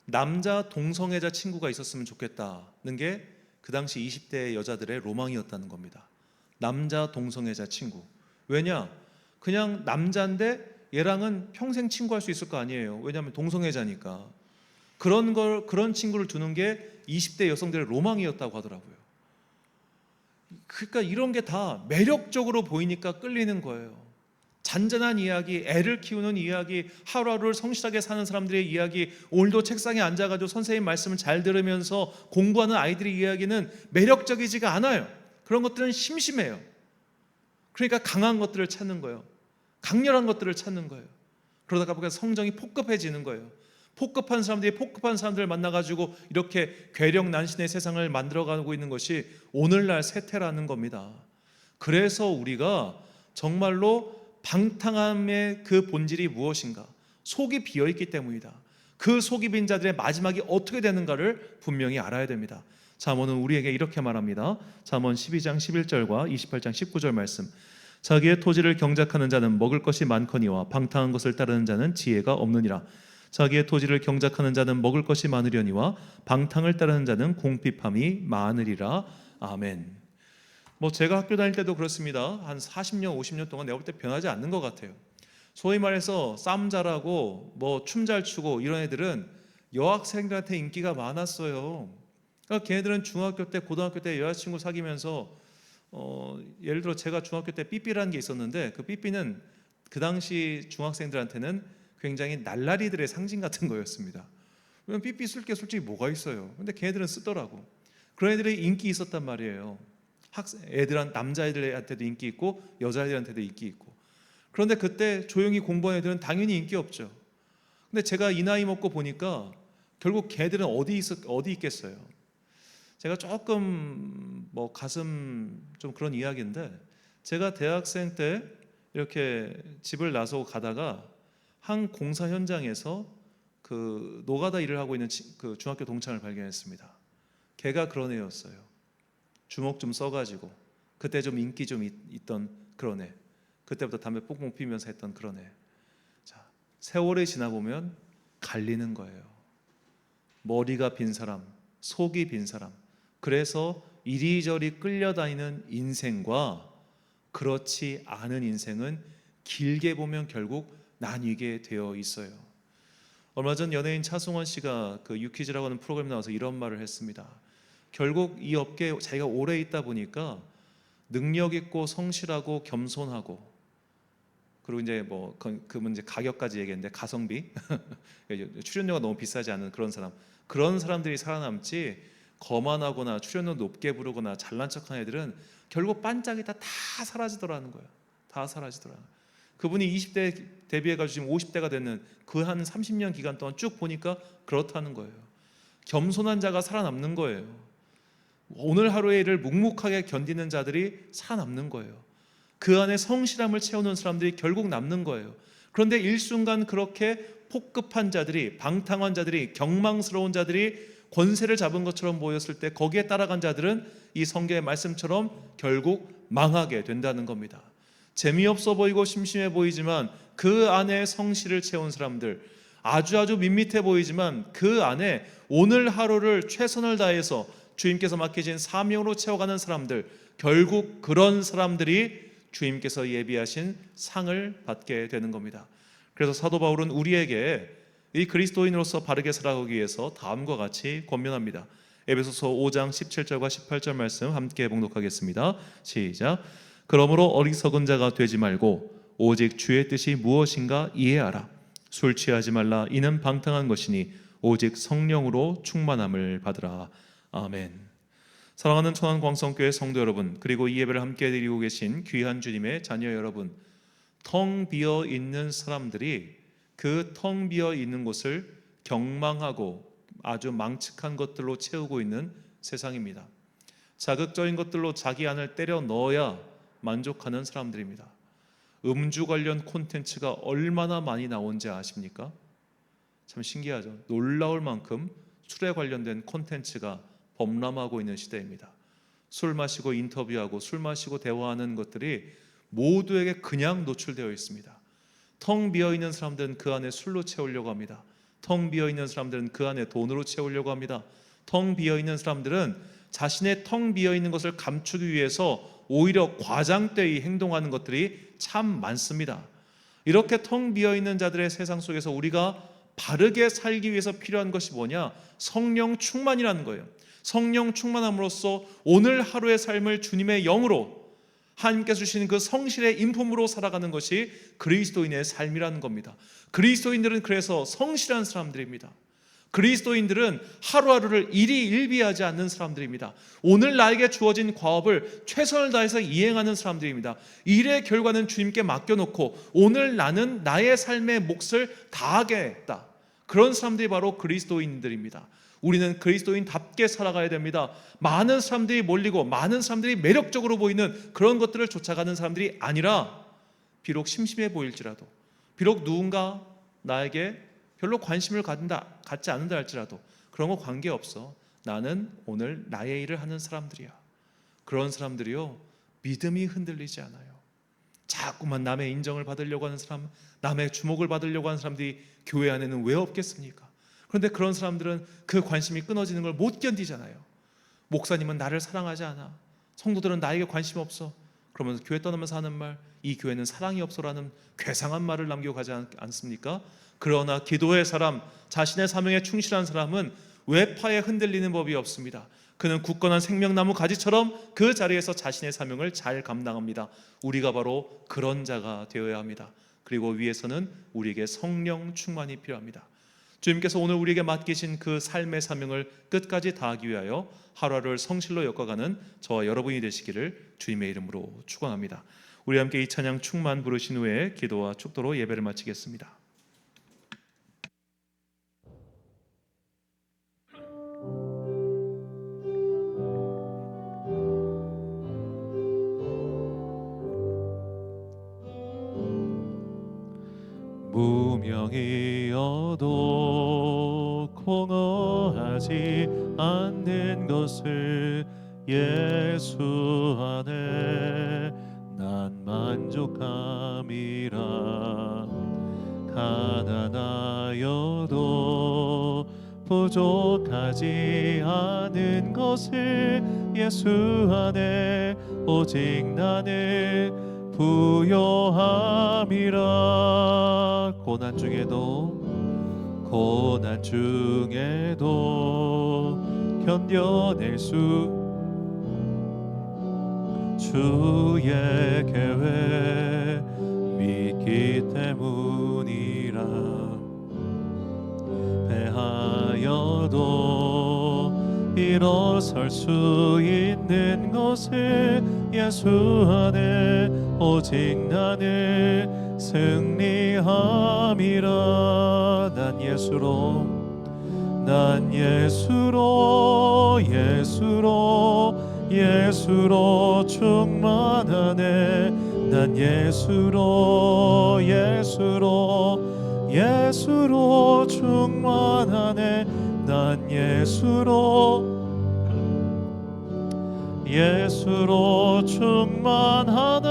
남자 동성애자 친구가 있었으면 좋겠다는 게 그 당시 20대 여자들의 로망이었다는 겁니다. 남자 동성애자 친구. 왜냐? 그냥 남자인데 얘랑은 평생 친구할 수 있을 거 아니에요. 왜냐하면 동성애자니까. 그런 친구를 두는 게 20대 여성들의 로망이었다고 하더라고요. 그러니까 이런 게 다 매력적으로 보이니까 끌리는 거예요. 잔잔한 이야기, 애를 키우는 이야기, 하루하루를 성실하게 사는 사람들의 이야기, 오늘도 책상에 앉아가지고 선생님 말씀을 잘 들으면서 공부하는 아이들의 이야기는 매력적이지가 않아요. 그런 것들은 심심해요. 그러니까 강한 것들을 찾는 거예요. 강렬한 것들을 찾는 거예요. 그러다가 보니까 성정이 폭급해지는 거예요. 폭급한 사람들이 폭급한 사람들을 만나가지고 이렇게 괴력난신의 세상을 만들어가고 있는 것이 오늘날 세태라는 겁니다. 그래서 우리가 정말로 방탕함의 그 본질이 무엇인가? 속이 비어있기 때문이다. 그 속이 빈 자들의 마지막이 어떻게 되는가를 분명히 알아야 됩니다. 잠언은 우리에게 이렇게 말합니다. 잠언 12장 11절과 28장 19절 말씀. 자기의 토지를 경작하는 자는 먹을 것이 많거니와 방탕한 것을 따르는 자는 지혜가 없느니라. 자기의 토지를 경작하는 자는 먹을 것이 많으려니와 방탕을 따르는 자는 궁핍함이 많으리라. 아멘. 뭐 제가 학교 다닐 때도 그렇습니다. 한 40년, 50년 동안 내가 볼 때 변하지 않는 것 같아요. 소위 말해서 싸움 잘하고 뭐 춤 잘 추고 이런 애들은 여학생들한테 인기가 많았어요. 그러니까 걔네들은 중학교 때, 고등학교 때 여자친구 사귀면서 예를 들어 제가 중학교 때 삐삐라는 게 있었는데, 그 삐삐는 그 당시 중학생들한테는 굉장히 날라리들의 상징 같은 거였습니다. 왜냐면 삐삐 쓸 게 솔직히 뭐가 있어요. 근데 걔네들은 쓰더라고. 그런 애들이 인기 있었단 말이에요. 남자애들한테도 인기 있고 여자애들한테도 인기 있고. 그런데 그때 조용히 공부하는 애들은 당연히 인기 없죠. 근데 제가 이 나이 먹고 보니까 결국 걔들은 어디 있겠어요. 제가 조금 뭐 가슴 좀 그런 이야기인데, 제가 대학생 때 이렇게 집을 나서고 가다가 한 공사 현장에서 그 노가다 일을 하고 있는 그 중학교 동창을 발견했습니다. 걔가 그런 애였어요. 주먹 좀 써가지고 그때 좀 인기 좀 있던 그런 애. 그때부터 담배 뽕뽕 피면서 했던 그런 애. 자, 세월이 지나 보면 갈리는 거예요. 머리가 빈 사람, 속이 빈 사람. 그래서 이리저리 끌려다니는 인생과 그렇지 않은 인생은 길게 보면 결국 나뉘게 되어 있어요. 얼마 전 연예인 차승원 씨가 그 유퀴즈라고 하는 프로그램에 나와서 이런 말을 했습니다. 결국 이 업계에 자기가 오래 있다 보니까 능력 있고 성실하고 겸손하고 그리고 이제 뭐 그 문제 가격까지 얘기했는데 가성비 출연료가 너무 비싸지 않은 그런 사람들이 살아남지, 거만하거나 출연료 높게 부르거나 잘난 척한 애들은 결국 반짝이다 다 사라지더라는 거예요. 다 사라지더라. 그분이 20대 데뷔해가지고 지금 50대가 됐는 그 한 30년 기간 동안 쭉 보니까 그렇다는 거예요. 겸손한 자가 살아남는 거예요. 오늘 하루의 일을 묵묵하게 견디는 자들이 살아남는 거예요. 그 안에 성실함을 채우는 사람들이 결국 남는 거예요. 그런데 일순간 그렇게 폭급한 자들이, 방탕한 자들이, 경망스러운 자들이 권세를 잡은 것처럼 보였을 때 거기에 따라간 자들은 이 성경의 말씀처럼 결국 망하게 된다는 겁니다. 재미없어 보이고 심심해 보이지만 그 안에 성실을 채운 사람들, 아주 밋밋해 보이지만 그 안에 오늘 하루를 최선을 다해서 주님께서 맡기신 사명으로 채워가는 사람들, 결국 그런 사람들이 주님께서 예비하신 상을 받게 되는 겁니다. 그래서 사도 바울은 우리에게 이 그리스도인으로서 바르게 살아가기 위해서 다음과 같이 권면합니다. 에베소서 5장 17절과 18절 말씀 함께 봉독하겠습니다. 시작. 그러므로 어리석은 자가 되지 말고 오직 주의 뜻이 무엇인가 이해하라. 술 취하지 말라. 이는 방탕한 것이니 오직 성령으로 충만함을 받으라. 아멘. 사랑하는 천안광성교회 성도 여러분, 그리고 이 예배를 함께 드리고 계신 귀한 주님의 자녀 여러분, 텅 비어 있는 사람들이 그 텅 비어 있는 곳을 경망하고 아주 망측한 것들로 채우고 있는 세상입니다. 자극적인 것들로 자기 안을 때려 넣어야 만족하는 사람들입니다. 음주 관련 콘텐츠가 얼마나 많이 나온지 아십니까? 참 신기하죠. 놀라울 만큼 술에 관련된 콘텐츠가 범람하고 있는 시대입니다. 술 마시고 인터뷰하고 술 마시고 대화하는 것들이 모두에게 그냥 노출되어 있습니다. 텅 비어있는 사람들은 그 안에 술로 채우려고 합니다. 텅 비어있는 사람들은 그 안에 돈으로 채우려고 합니다. 텅 비어있는 사람들은 자신의 텅 비어있는 것을 감추기 위해서 오히려 과장되이 행동하는 것들이 참 많습니다. 이렇게 텅 비어있는 자들의 세상 속에서 우리가 바르게 살기 위해서 필요한 것이 뭐냐? 성령 충만이라는 거예요. 성령 충만함으로써 오늘 하루의 삶을 주님의 영으로, 하나님께서 주신 그 성실의 인품으로 살아가는 것이 그리스도인의 삶이라는 겁니다. 그리스도인들은 그래서 성실한 사람들입니다. 그리스도인들은 하루하루를 일희일비하지 않는 사람들입니다. 오늘 나에게 주어진 과업을 최선을 다해서 이행하는 사람들입니다. 일의 결과는 주님께 맡겨놓고 오늘 나는 나의 삶의 몫을 다하겠다. 그런 사람들이 바로 그리스도인들입니다. 우리는 그리스도인답게 살아가야 됩니다. 많은 사람들이 몰리고 많은 사람들이 매력적으로 보이는 그런 것들을 쫓아가는 사람들이 아니라, 비록 심심해 보일지라도, 비록 누군가 나에게 별로 관심을 갖지 않는다 할지라도 그런 거 관계없어. 나는 오늘 나의 일을 하는 사람들이야. 그런 사람들이요, 믿음이 흔들리지 않아요. 자꾸만 남의 인정을 받으려고 하는 사람, 남의 주목을 받으려고 하는 사람들이 교회 안에는 왜 없겠습니까? 그런데 그런 사람들은 그 관심이 끊어지는 걸 못 견디잖아요. 목사님은 나를 사랑하지 않아, 성도들은 나에게 관심 없어, 그러면서 교회 떠나면서 하는 말, 이 교회는 사랑이 없어라는 괴상한 말을 남기고 가지 않습니까? 그러나 기도의 사람, 자신의 사명에 충실한 사람은 외파에 흔들리는 법이 없습니다. 그는 굳건한 생명나무 가지처럼 그 자리에서 자신의 사명을 잘 감당합니다. 우리가 바로 그런 자가 되어야 합니다. 그리고 위에서는 우리에게 성령 충만이 필요합니다. 주님께서 오늘 우리에게 맡기신 그 삶의 사명을 끝까지 다하기 위하여 하루하루를 성실로 엮어가는 저와 여러분이 되시기를 주님의 이름으로 축원합니다. 우리 함께 이 찬양 충만 부르신 후에 기도와 축도로 예배를 마치겠습니다. 무명이어도 공허하지 않는 것을 예수 안에 난 만족함이라. 가난하여도 부족하지 않은 것을 예수 안에 오직 나는 부요함이라. 고난 중에도 견뎌낼 수 주의 계획 믿기 일어설 수 있는 것을 예수 안에 오직 나는 승리함이라. 난 예수로 충만하네. 난 예수로 충만하네. 난 예수로 충만하네.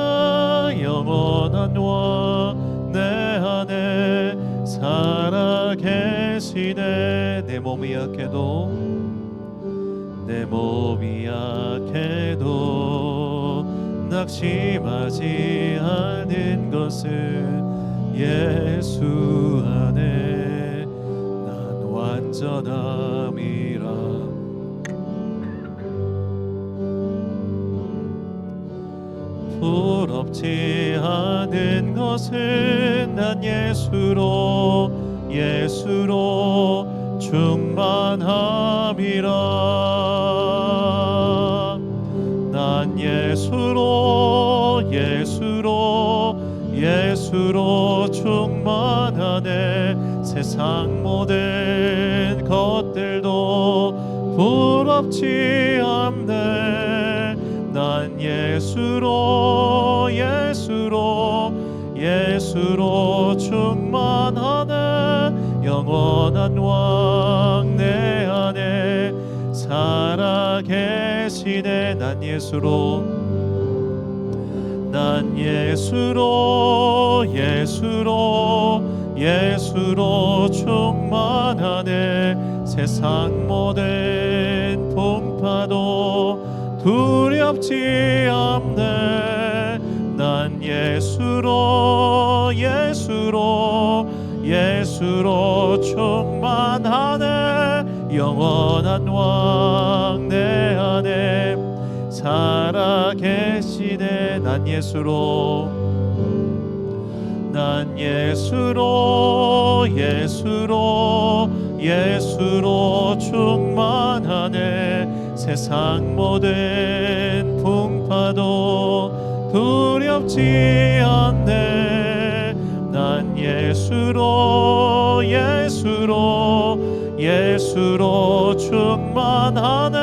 영원한 왕 내 안에 살아계시네. 내 몸이 약해도 낙심하지 않은 것을 예수 안에 난 완전함이라. 부럽지 않은 것은 난 예수로 충만함이라. 난 예수로 충만하네. 세상 모든 것들도 부럽지 않네. 난 예수로 충만하네. 영원한 왕 내 안에 살아계시네. 난 예수로 충만하네. 세상 모든 풍파도 두렵지 않네. 난 예수로 충만하네. 영원한 왕 내 안에 살아계시네. 난 예수로 충만하네. 세상 모든 풍파도 두렵지 않네. 난 예수로 충만하네.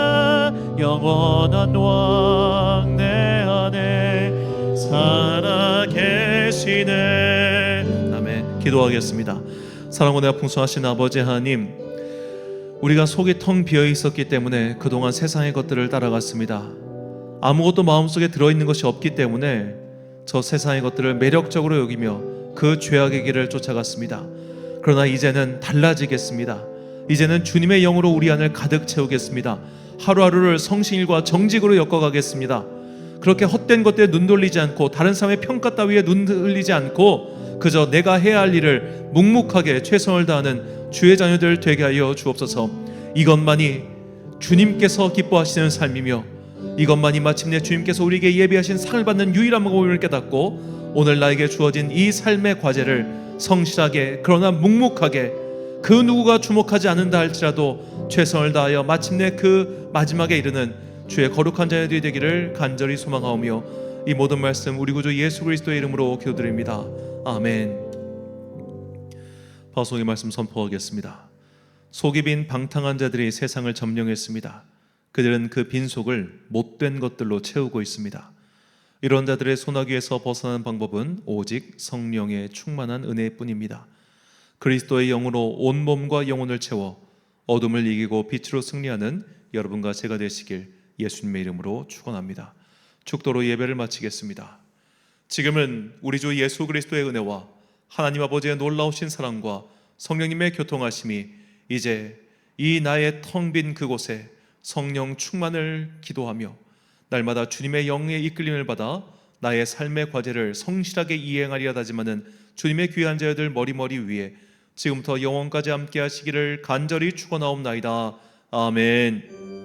영원한 왕 내 안에 살아계시네. 아멘. 기도하겠습니다. 사랑과 은혜가 풍성하신 아버지 하나님, 우리가 속이 텅 비어 있었기 때문에 그동안 세상의 것들을 따라갔습니다. 아무것도 마음속에 들어있는 것이 없기 때문에 저 세상의 것들을 매력적으로 여기며 그 죄악의 길을 쫓아갔습니다. 그러나 이제는 달라지겠습니다. 이제는 주님의 영으로 우리 안을 가득 채우겠습니다. 하루하루를 성신일과 정직으로 엮어가겠습니다. 그렇게 헛된 것들에 눈 돌리지 않고 다른 사람의 평가 따위에 눈 돌리지 않고 그저 내가 해야 할 일을 묵묵하게 최선을 다하는 주의 자녀들 되게 하여 주옵소서. 이것만이 주님께서 기뻐하시는 삶이며 이것만이 마침내 주님께서 우리에게 예비하신 상을 받는 유일한 방법임을 깨닫고 오늘 나에게 주어진 이 삶의 과제를 성실하게 그러나 묵묵하게 그 누구가 주목하지 않는다 할지라도 최선을 다하여 마침내 그 마지막에 이르는 주의 거룩한 자녀들이 되기를 간절히 소망하오며 이 모든 말씀 우리 구주 예수 그리스도의 이름으로 기도드립니다. 아멘. 방송의 말씀 선포하겠습니다. 속이 빈 방탕한 자들이 세상을 점령했습니다. 그들은 그 빈속을 못된 것들로 채우고 있습니다. 이런 자들의 소나기에서 벗어나는 방법은 오직 성령의 충만한 은혜뿐입니다. 그리스도의 영으로 온 몸과 영혼을 채워 어둠을 이기고 빛으로 승리하는 여러분과 제가 되시길 예수님의 이름으로 축원합니다. 축도로 예배를 마치겠습니다. 지금은 우리 주 예수 그리스도의 은혜와 하나님 아버지의 놀라우신 사랑과 성령님의 교통하심이 이제 이 나의 텅 빈 그곳에 성령 충만을 기도하며 날마다 주님의 영의 이끌림을 받아 나의 삶의 과제를 성실하게 이행하리라 다짐하는 주님의 귀한 자녀들 머리머리 위에 지금부터 영원까지 함께 하시기를 간절히 축원하옵나이다. 아멘.